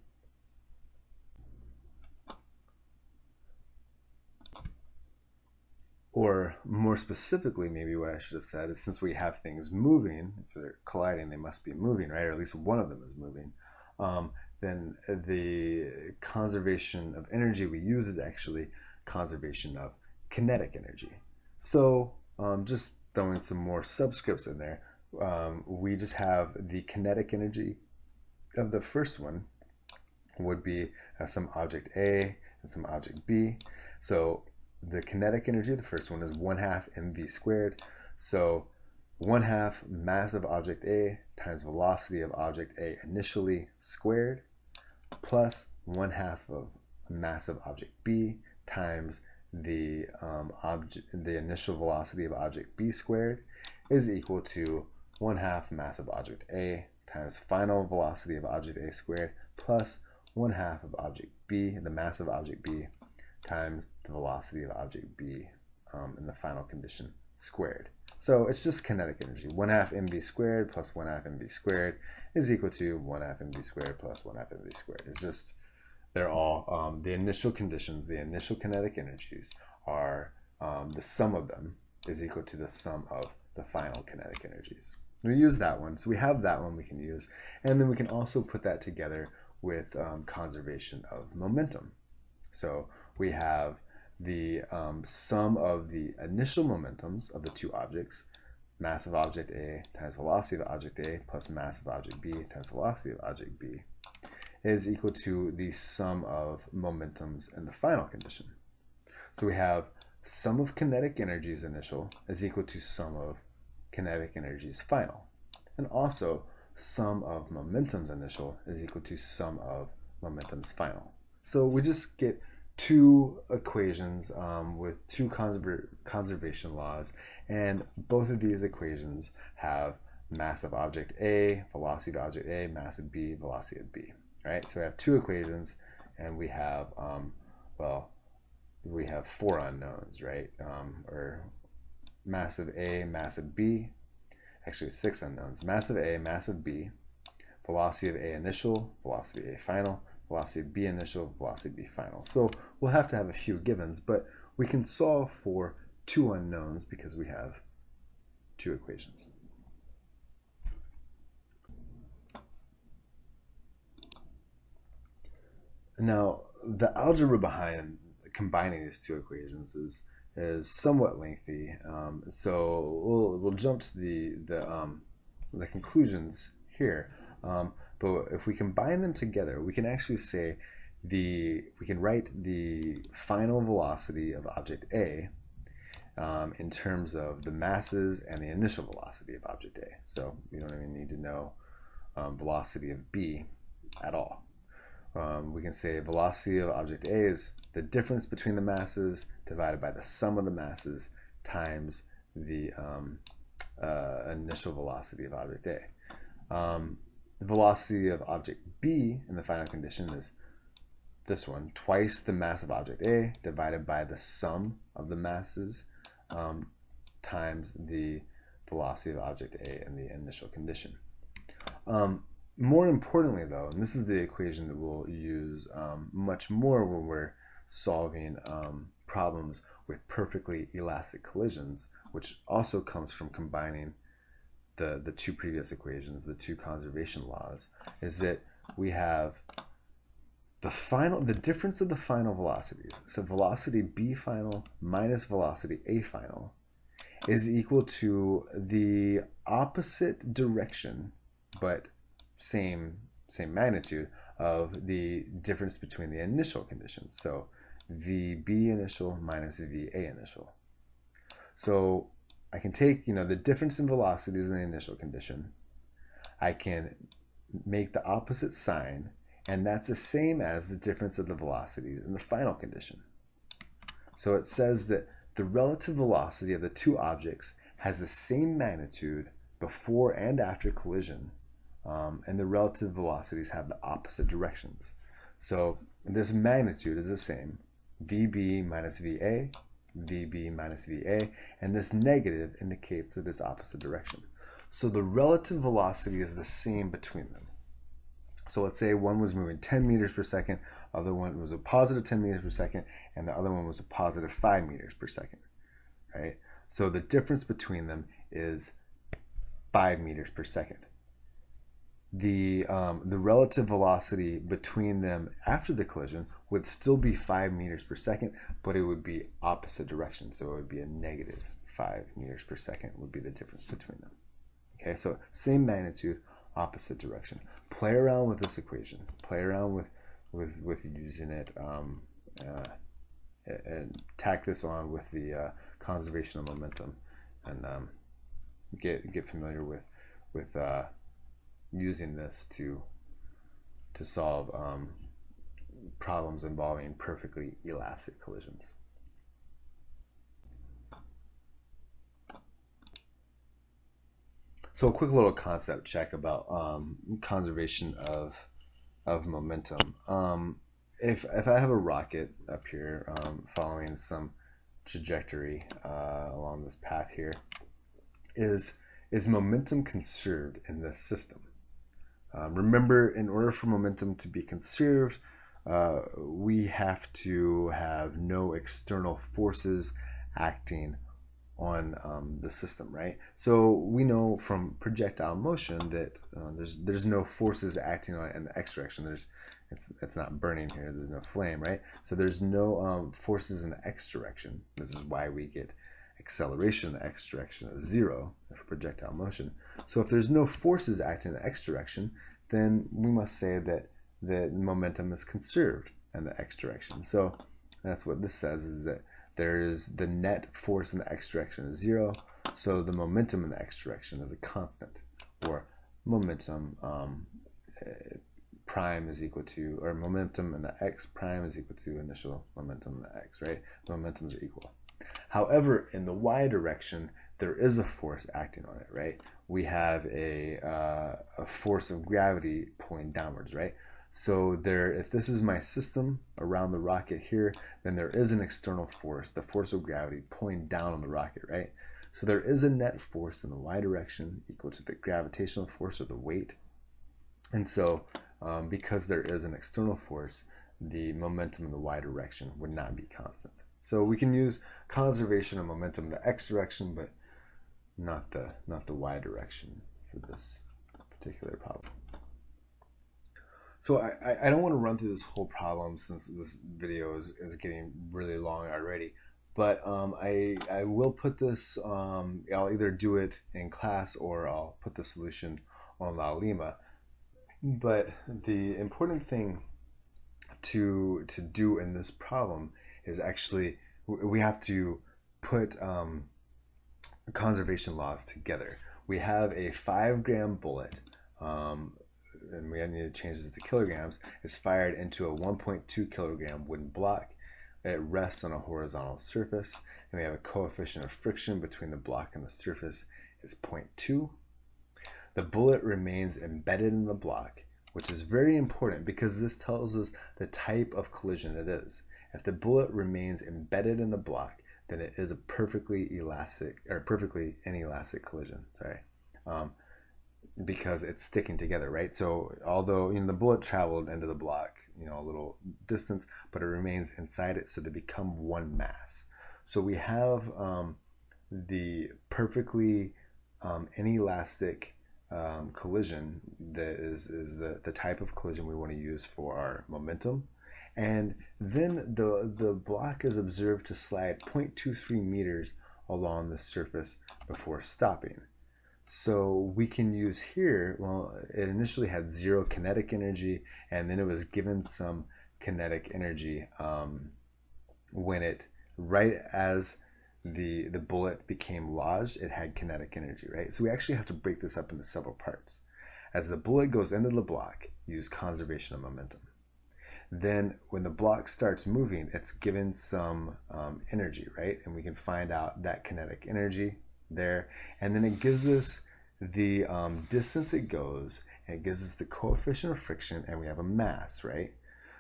Or more specifically, maybe what I should have said is, since we have things moving, if they're colliding, they must be moving, right? Or at least one of them is moving. Then the conservation of energy we use is actually conservation of kinetic energy. So just throwing some more subscripts in there, we just have the kinetic energy of the first one would be some object A and some object B. So the kinetic energy of the first one is 1/2 mv squared. So 1/2 mass of object A times velocity of object A initially squared, plus 1/2 of mass of object B times the initial velocity of object B squared, is equal to 1/2 mass of object A times final velocity of object A squared, plus 1/2 of object B, the mass of object B, times the velocity of object B in the final condition squared. So it's just kinetic energy. 1/2 mv squared plus 1/2 mv squared is equal to 1/2 mv squared plus 1/2 mv squared. It's just, they're all the initial conditions, the initial kinetic energies are the sum of them is equal to the sum of the final kinetic energies. We use that one, so we have that one we can use, and then we can also put that together with conservation of momentum. So we have the sum of the initial momentums of the two objects, mass of object A times velocity of object A plus mass of object B times velocity of object B, is equal to the sum of momentums in the final condition. So we have sum of kinetic energies initial is equal to sum of kinetic energies final. And also sum of momentums initial is equal to sum of momentums final. So we just get two equations with two conservation laws, and both of these equations have mass of object A, velocity of object A, mass of B, velocity of B. Right? So we have two equations, and we have we have four unknowns, right? Or mass of A, mass of B, actually six unknowns. Mass of A, mass of B, velocity of A initial, velocity of A final, velocity of B initial, velocity of B final. So we'll have to have a few givens, but we can solve for two unknowns because we have two equations. Now, the algebra behind combining these two equations is somewhat lengthy, so we'll jump to the conclusions here. But if we combine them together, we can actually say we can write the final velocity of object A in terms of the masses and the initial velocity of object A. So we don't even need to know velocity of B at all. We can say velocity of object A is the difference between the masses divided by the sum of the masses times the initial velocity of object A. The velocity of object B in the final condition is this one, twice the mass of object A divided by the sum of the masses times the velocity of object A in the initial condition. More importantly, though, and this is the equation that we'll use much more when we're solving problems with perfectly elastic collisions, which also comes from combining the two previous equations, the two conservation laws, is that we have the difference of the final velocities. So velocity B final minus velocity A final is equal to the opposite direction, but same magnitude of the difference between the initial conditions. So VB initial minus VA initial. So I can take the difference in velocities in the initial condition. I can make the opposite sign, and that's the same as the difference of the velocities in the final condition. So it says that the relative velocity of the two objects has the same magnitude before and after collision, and the relative velocities have the opposite directions. So this magnitude is the same, VB minus VA, VB minus VA, and this negative indicates that it's opposite direction. So the relative velocity is the same between them. So let's say one was moving 10 meters per second, other one was a positive 10 meters per second, and the other one was a positive 5 meters per second, right? So the difference between them is 5 meters per second. The relative velocity between them after the collision would still be 5 meters per second, but it would be opposite direction. So it would be a negative 5 meters per second would be the difference between them. Okay, so same magnitude, opposite direction. Play around with this equation. Play around with using it and tack this on with the conservation of momentum, and get familiar with using this to solve problems involving perfectly elastic collisions. So a quick little concept check about conservation of momentum. If I have a rocket up here following some trajectory along this path here, is momentum conserved in this system? Remember, in order for momentum to be conserved, we have to have no external forces acting on the system, right? So we know from projectile motion that there's no forces acting on it in the x direction. It's not burning here. There's no flame, right? So there's no forces in the x direction. This is why we get acceleration in the x direction is 0 for projectile motion. So if there's no forces acting in the x direction, then we must say that the momentum is conserved in the x direction. So that's what this says, is that there's the net force in the x direction is 0, so the momentum in the x direction is a constant, or momentum prime is equal to, or momentum in the x prime is equal to initial momentum in the x, right? The momentums are equal. However, in the y direction, there is a force acting on it, right? We have a force of gravity pulling downwards, right? So there, if this is my system around the rocket here, then there is an external force, the force of gravity pulling down on the rocket, right? So there is a net force in the y direction equal to the gravitational force or the weight. And so because there is an external force, the momentum in the y direction would not be constant. So we can use conservation of momentum in the x direction, but not the y direction for this particular problem. So I don't want to run through this whole problem since this video is getting really long already. But I will put this, I'll either do it in class or I'll put the solution on La Lima. But the important thing to do in this problem is actually we have to put conservation laws together. We have a 5-gram bullet, and we need to change this to kilograms, is fired into a 1.2 kilogram wooden block. It rests on a horizontal surface, and we have a coefficient of friction between the block and the surface is 0.2. The bullet remains embedded in the block, which is very important because this tells us the type of collision it is. If the bullet remains embedded in the block, then it is a perfectly inelastic collision. Because it's sticking together, right? So although the bullet traveled into the block, a little distance, but it remains inside it, so they become one mass. So we have the perfectly inelastic collision that is the type of collision we want to use for our momentum. And then the block is observed to slide 0.23 meters along the surface before stopping. So we can use here, well, it initially had 0 kinetic energy, and then it was given some kinetic energy when it, right as the bullet became lodged, it had kinetic energy, right? So we actually have to break this up into several parts. As the bullet goes into the block, use conservation of momentum. Then when the block starts moving, it's given some energy, right? And we can find out that kinetic energy there, and then it gives us the distance it goes, and it gives us the coefficient of friction, and we have a mass, right?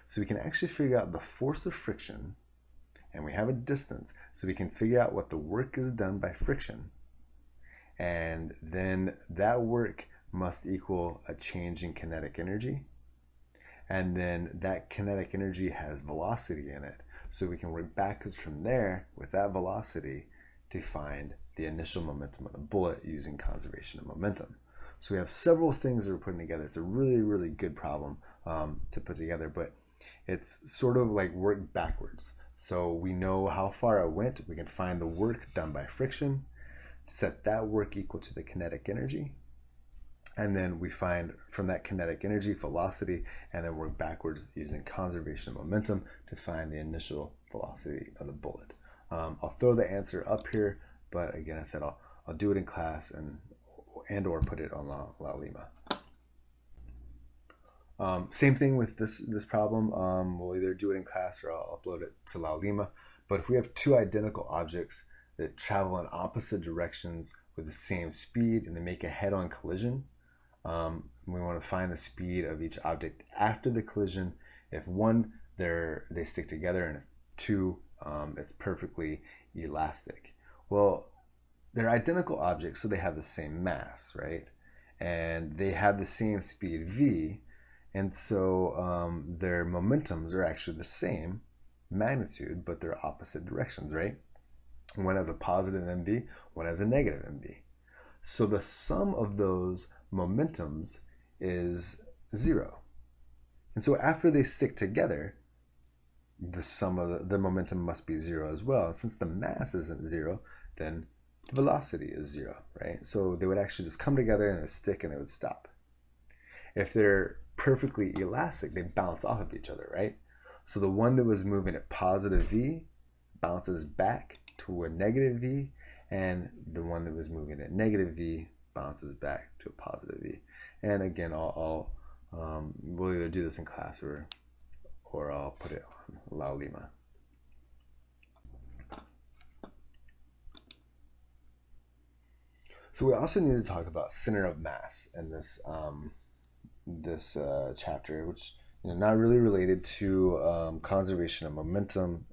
So we can actually figure out the force of friction, and we have a distance, so we can figure out what the work is done by friction, and then that work must equal a change in kinetic energy, and then that kinetic energy has velocity in it, so we can work backwards from there with that velocity to find the initial momentum of the bullet using conservation of momentum. So we have several things that we're putting together. It's a really, really good problem to put together, but it's sort of like work backwards. So we know how far it went. We can find the work done by friction, set that work equal to the kinetic energy, and then we find from that kinetic energy velocity, and then work backwards using conservation of momentum to find the initial velocity of the bullet. I'll throw the answer up here, but again, I said I'll do it in class and or put it on La Lima. Same thing with this problem. We'll either do it in class or I'll upload it to La Lima. But if we have two identical objects that travel in opposite directions with the same speed and they make a head-on collision, we want to find the speed of each object after the collision. If one, they stick together, and if two, it's perfectly elastic. Well, they're identical objects, so they have the same mass, right? And they have the same speed v, and so their momentums are actually the same magnitude, but they're opposite directions, right? One has a positive mv, one has a negative mv. So the sum of those momentums is 0. And so after they stick together, the sum of the momentum must be 0 as well. And since the mass isn't 0, then the velocity is 0, right? So they would actually just come together and stick and they would stop. If they're perfectly elastic, they bounce off of each other, right? So the one that was moving at positive v bounces back to a negative v, and the one that was moving at negative v bounces back to a positive v. And again, I'll We'll either do this in class or I'll put it on La Lima. So we also need to talk about center of mass in this chapter, which not really related to conservation of momentum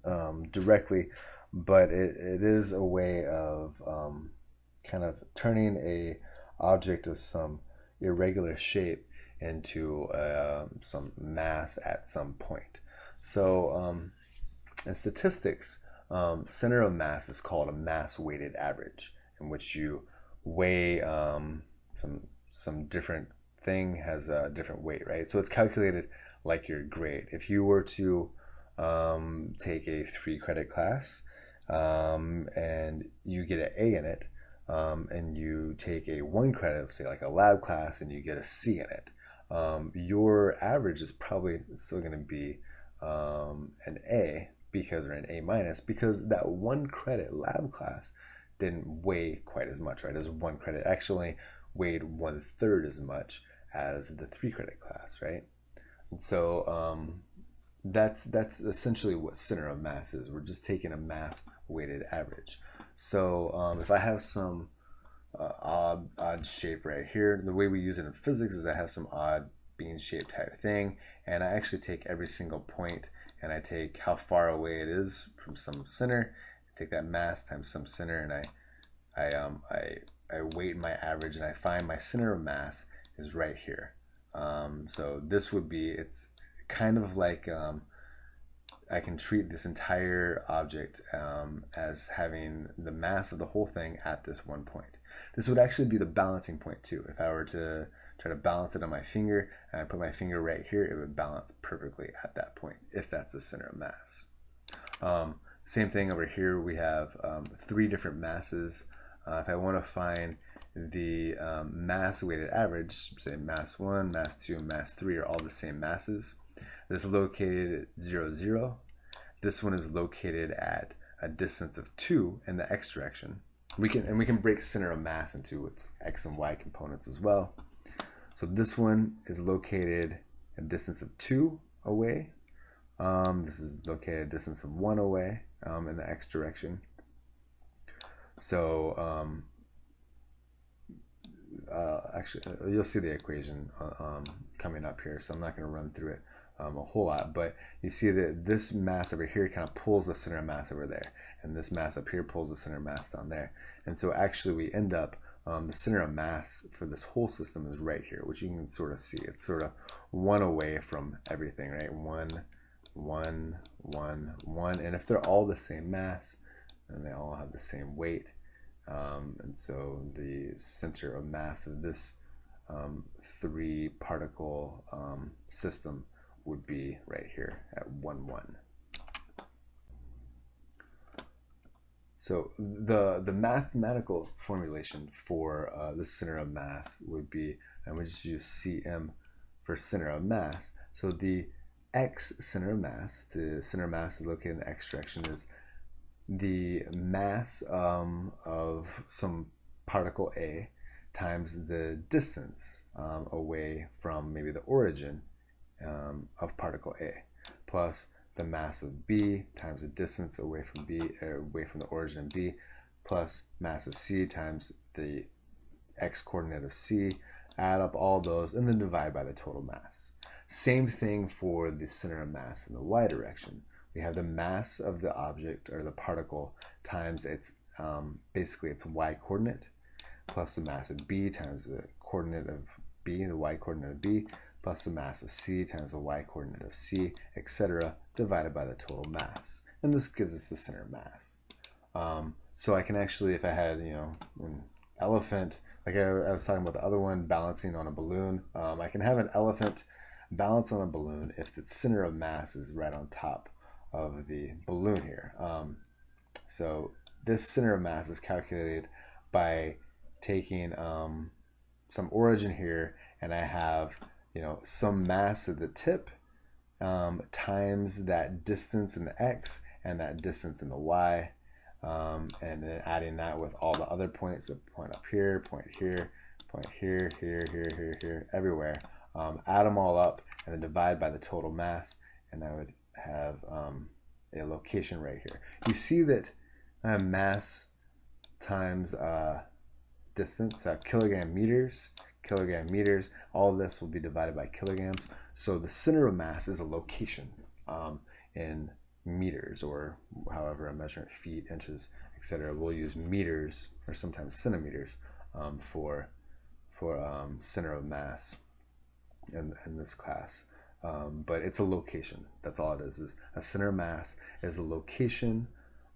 directly, but it is a way of kind of turning a object of some irregular shape into some mass at some point. So in statistics, center of mass is called a mass weighted average, in which you weigh some different thing has a different weight, right? So it's calculated like your grade. If you were to take a 3-credit class and you get an A in it, and you take a 1-credit, say like a lab class, and you get a C in it, your average is probably still going to be an A or an A minus, because that 1-credit lab class didn't weigh quite as much, right? As 1-credit actually weighed 1/3 as much as the 3-credit class, right? And so that's essentially what center of mass is. We're just taking a mass weighted average. So if I have some odd shape right here, the way we use it in physics is I have some odd bean shaped type thing, and I actually take every single point and I take how far away it is from some center, take that mass times some center, and I weight my average, and I find my center of mass is right here. So this would be, it's kind of like I can treat this entire object as having the mass of the whole thing at this one point. This would actually be the balancing point too. If I were to try to balance it on my finger and I put my finger right here, it would balance perfectly at that point if that's the center of mass. Same thing over here, we have 3 different masses. If I want to find the mass weighted average, say mass 1, mass 2, and mass 3 are all the same masses. This is located at 0, 0. This one is located at a distance of 2 in the x direction. We can break center of mass into its x and y components as well. So this one is located a distance of 2 away. This is located a distance of 1 away in the x direction. So actually, you'll see the equation coming up here, so I'm not going to run through it a whole lot, but you see that this mass over here kind of pulls the center of mass over there, and this mass up here pulls the center of mass down there. And so actually we end up, the center of mass for this whole system is right here, which you can sort of see. It's sort of 1 away from everything, right? 1, 1, 1, 1. And if they're all the same mass, then they all have the same weight. And so the center of mass of this 3-particle system would be right here at 1, 1. So the mathematical formulation for the center of mass would be, and we just use Cm for center of mass. So the x center of mass, the center of mass is located in the x direction, is the mass of some particle A times the distance away from maybe the origin of particle A, plus the mass of B times the distance away from B, away from the origin of B, plus mass of C times the x coordinate of C. Add up all those and then divide by the total mass. Same thing for the center of mass in the y direction. We have the mass of the object or the particle times its basically its y coordinate, plus the mass of B times the coordinate of B, the y coordinate of B, plus the mass of C times the y coordinate of C, etc., divided by the total mass. And this gives us the center mass. So I can actually, if I had, an elephant, like I was talking about the other one, balancing on a balloon, I can have an elephant balance on a balloon if the center of mass is right on top of the balloon here. So this center of mass is calculated by taking some origin here, and I have some mass at the tip times that distance in the x and that distance in the y, and then adding that with all the other points, a point up here, point here, point here, here, here, here, here, everywhere, add them all up, and then divide by the total mass, and I would have a location right here. You see that mass times distance, kilogram meters, all of this will be divided by kilograms. So the center of mass is a location in meters, or however I measure it, feet, inches, etc. We'll use meters or sometimes centimeters for center of mass in this class. But it's a location. That's all it is a center of mass is a location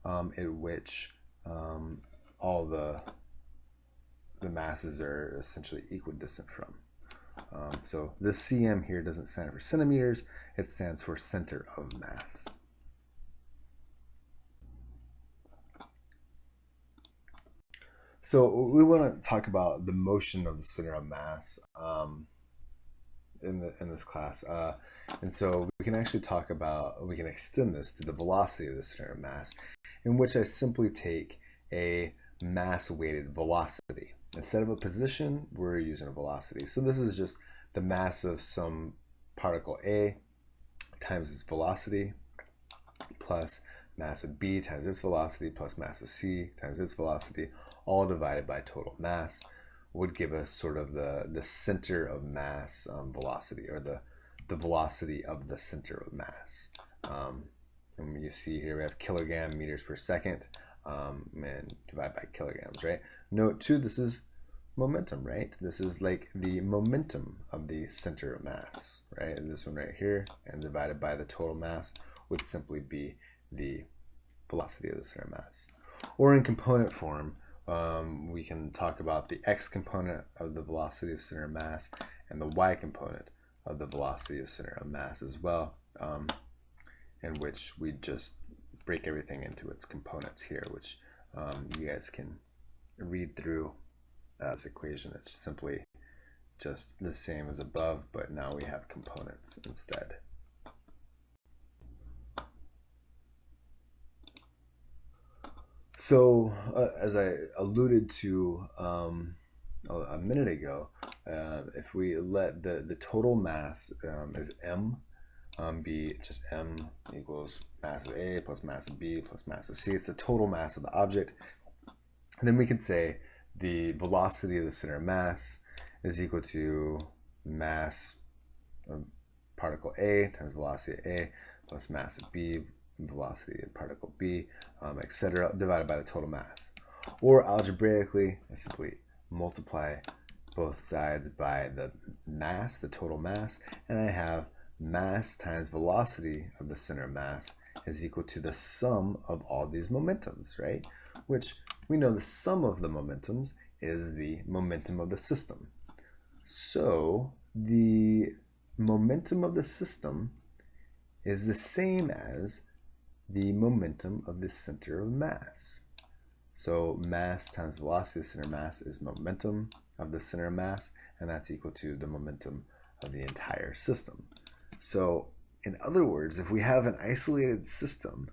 in which all the masses are essentially equidistant from. So this cm here doesn't stand for centimeters, it stands for center of mass. So we want to talk about the motion of the center of mass in this class, and so we can actually we can extend this to the velocity of the center of mass, in which I simply take a mass-weighted velocity. Instead of a position, we're using a velocity. So this is just the mass of some particle A times its velocity plus mass of B times its velocity plus mass of C times its velocity, all divided by total mass, would give us sort of the center of mass velocity, or the velocity of the center of mass. And you see here we have kilogram meters per second, and divide by kilograms, right? Note too, this is momentum, right? This is like the momentum of the center of mass, right? And this one right here, and divided by the total mass would simply be the velocity of the center of mass. Or in component form, we can talk about the x component of the velocity of center of mass and the y component of the velocity of center of mass as well, in which we just break everything into its components here, which you guys can read through this equation. It's simply just the same as above, but now we have components instead. So as I alluded to a minute ago, if we let the total mass as m be just m equals mass of A plus mass of B plus mass of C, it's the total mass of the object, and then we could say the velocity of the center of mass is equal to mass of particle A times velocity of A plus mass of B, velocity of particle B, etc., divided by the total mass. Or algebraically, I simply multiply both sides by the mass, the total mass, and I have mass times velocity of the center of mass is equal to the sum of all these momentums, right? Which we know the sum of the momentums is the momentum of the system. So the momentum of the system is the same as the momentum of the center of mass. So mass times velocity of the center of mass is momentum of the center of mass, and that's equal to the momentum of the entire system. So in other words, if we have an isolated system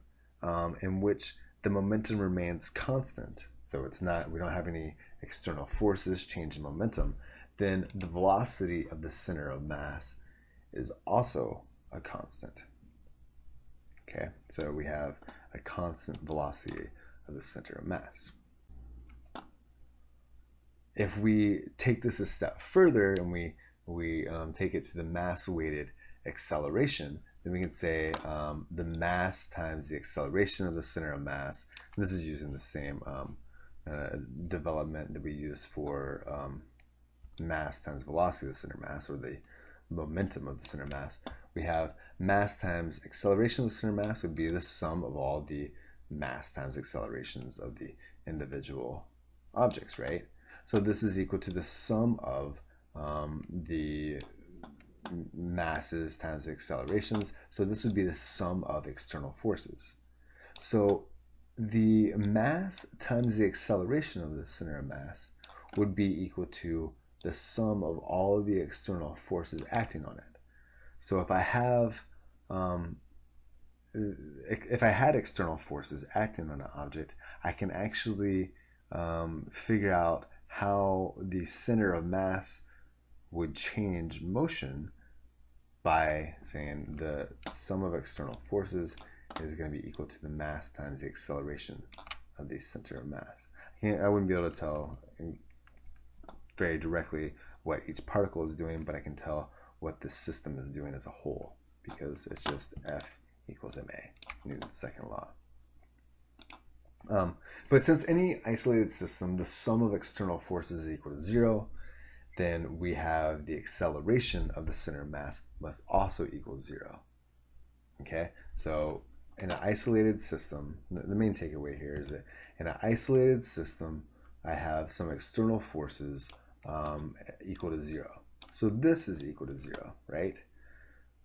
in which the momentum remains constant, so we don't have any external forces changing momentum, then the velocity of the center of mass is also a constant. Okay, so we have a constant velocity of the center of mass. If we take this a step further and we take it to the mass-weighted acceleration, then we can say the mass times the acceleration of the center of mass. And this is using the same development that we use for mass times velocity of the center of mass, or the momentum of the center of mass. We have mass times acceleration of the center of mass would be the sum of all the mass times accelerations of the individual objects, right? So this is equal to the sum of the masses times the accelerations. So this would be the sum of external forces. So the mass times the acceleration of the center of mass would be equal to the sum of all of the external forces acting on it. So if I had external forces acting on an object, I can actually figure out how the center of mass would change motion by saying the sum of external forces is going to be equal to the mass times the acceleration of the center of mass. I wouldn't be able to tell very directly what each particle is doing, but I can tell what the system is doing as a whole, because it's just F equals ma, Newton's second law. But since any isolated system, the sum of external forces is equal to 0, then we have the acceleration of the center of mass must also equal 0. Okay, so in an isolated system, the main takeaway here is that in an isolated system, I have some external forces equal to 0. So this is equal to 0, right?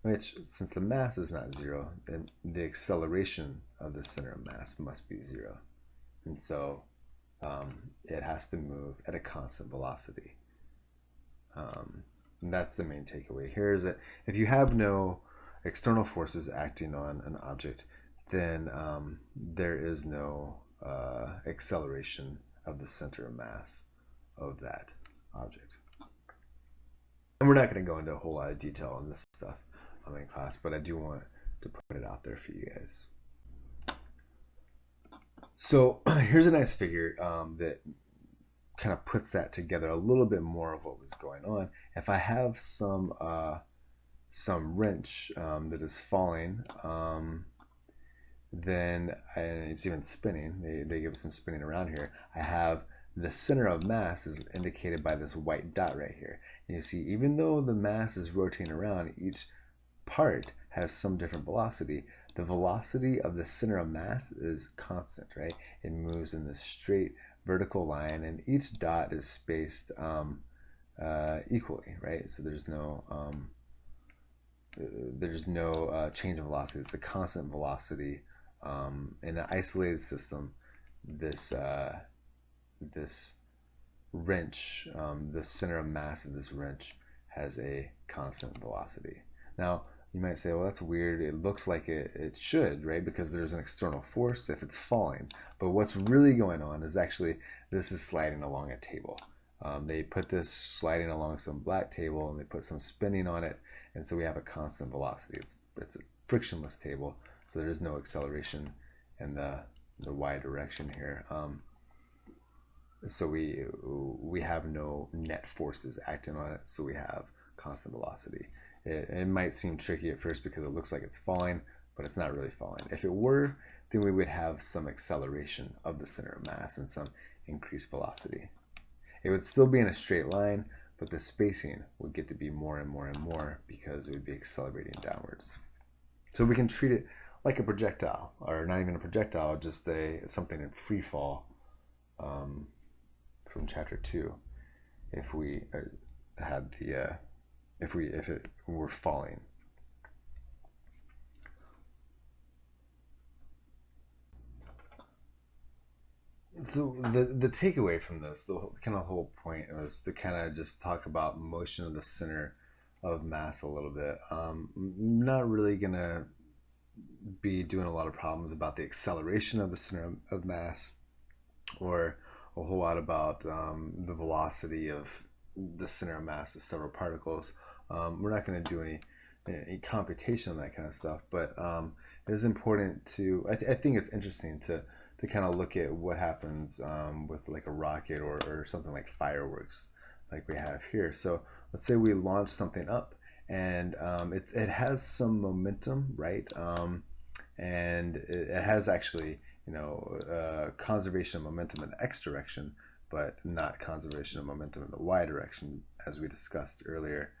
Which, since the mass is not 0, then the acceleration of the center of mass must be 0. And so it has to move at a constant velocity. And that's the main takeaway here, is that if you have no external forces acting on an object, then there is no acceleration of the center of mass of that object. And we're not going to go into a whole lot of detail on this stuff in class, but I do want to put it out there for you guys. So here's a nice figure that kind of puts that together a little bit more of what was going on. If I have some wrench that is falling, then, and it's even spinning, they give some spinning around here, I have the center of mass is indicated by this white dot right here. And you see, even though the mass is rotating around, each part has some different velocity. The velocity of the center of mass is constant, right? It moves in this straight vertical line, and each dot is spaced equally, right? So there's no change in velocity. It's a constant velocity. In an isolated system, this wrench, the center of mass of this wrench has a constant velocity. Now, you might say, well, that's weird. It looks like it should, right? Because there's an external force if it's falling. But what's really going on is actually this is sliding along a table. They put this sliding along some black table, and they put some spinning on it, and so we have a constant velocity. It's a frictionless table, so there is no acceleration in the y direction here. So we have no net forces acting on it, so we have constant velocity. It might seem tricky at first because it looks like it's falling, but it's not really falling. If it were, then we would have some acceleration of the center of mass and some increased velocity. It would still be in a straight line, but the spacing would get to be more and more and more because it would be accelerating downwards. So we can treat it like a projectile, or not even a projectile, just something in free fall from chapter 2. If we had the if it were falling. So the takeaway from this, the whole point was to kind of just talk about motion of the center of mass a little bit. I'm not really gonna be doing a lot of problems about the acceleration of the center of mass, or a whole lot about the velocity of the center of mass of several particles. We're not going to do any computation on that kind of stuff, but it is important to, I think it's interesting to kind of look at what happens with like a rocket or something like fireworks like we have here. So let's say we launch something up, and it has some momentum, right? And it has actually, conservation of momentum in the x direction, but not conservation of momentum in the y direction, as we discussed earlier,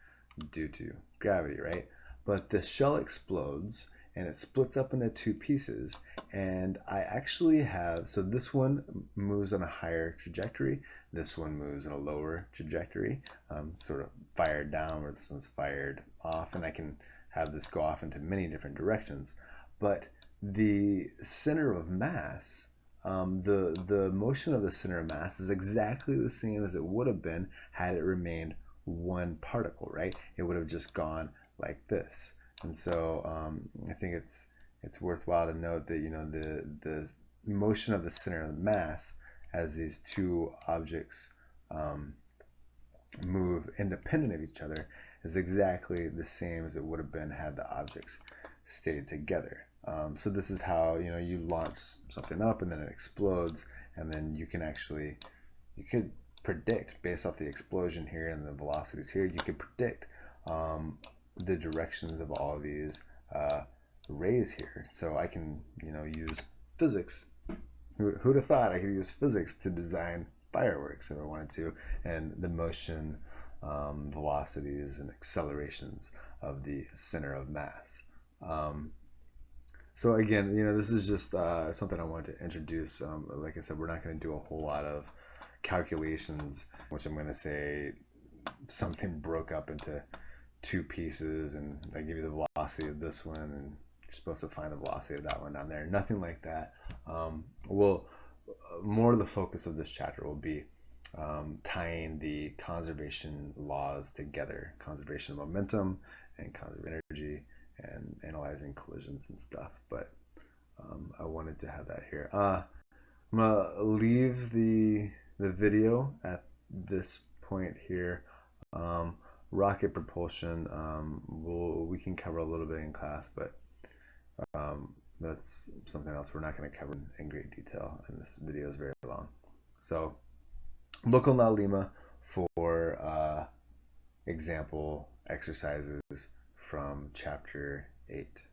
due to gravity, right? But the shell explodes and it splits up into two pieces, and I actually have, so this one moves on a higher trajectory, this one moves in a lower trajectory, sort of fired down, or this one's fired off, and I can have this go off into many different directions. But the center of mass, the motion of the center of mass is exactly the same as it would have been had it remained one particle, right? It would have just gone like this. And so I think it's worthwhile to note that the motion of the center of the mass as these two objects move independent of each other is exactly the same as it would have been had the objects stayed together. So this is how, you launch something up and then it explodes, and then you could predict based off the explosion here and the velocities here, you could predict the directions of all of these rays here. So I can, use physics. Who'd have thought I could use physics to design fireworks if I wanted to, and the motion, velocities, and accelerations of the center of mass. So again, this is just something I wanted to introduce. Like I said, we're not going to do a whole lot of calculations, which I'm going to say something broke up into two pieces, and I give you the velocity of this one, and you're supposed to find the velocity of that one down there. Nothing like that. More of the focus of this chapter will be tying the conservation laws together, conservation of momentum and conservation of energy, and analyzing collisions and stuff. But I wanted to have that here. I'm gonna leave the video at this point here. Rocket propulsion, we can cover a little bit in class, but that's something else we're not going to cover in great detail, and this video is very long. So look on La Lima for example exercises from chapter 8.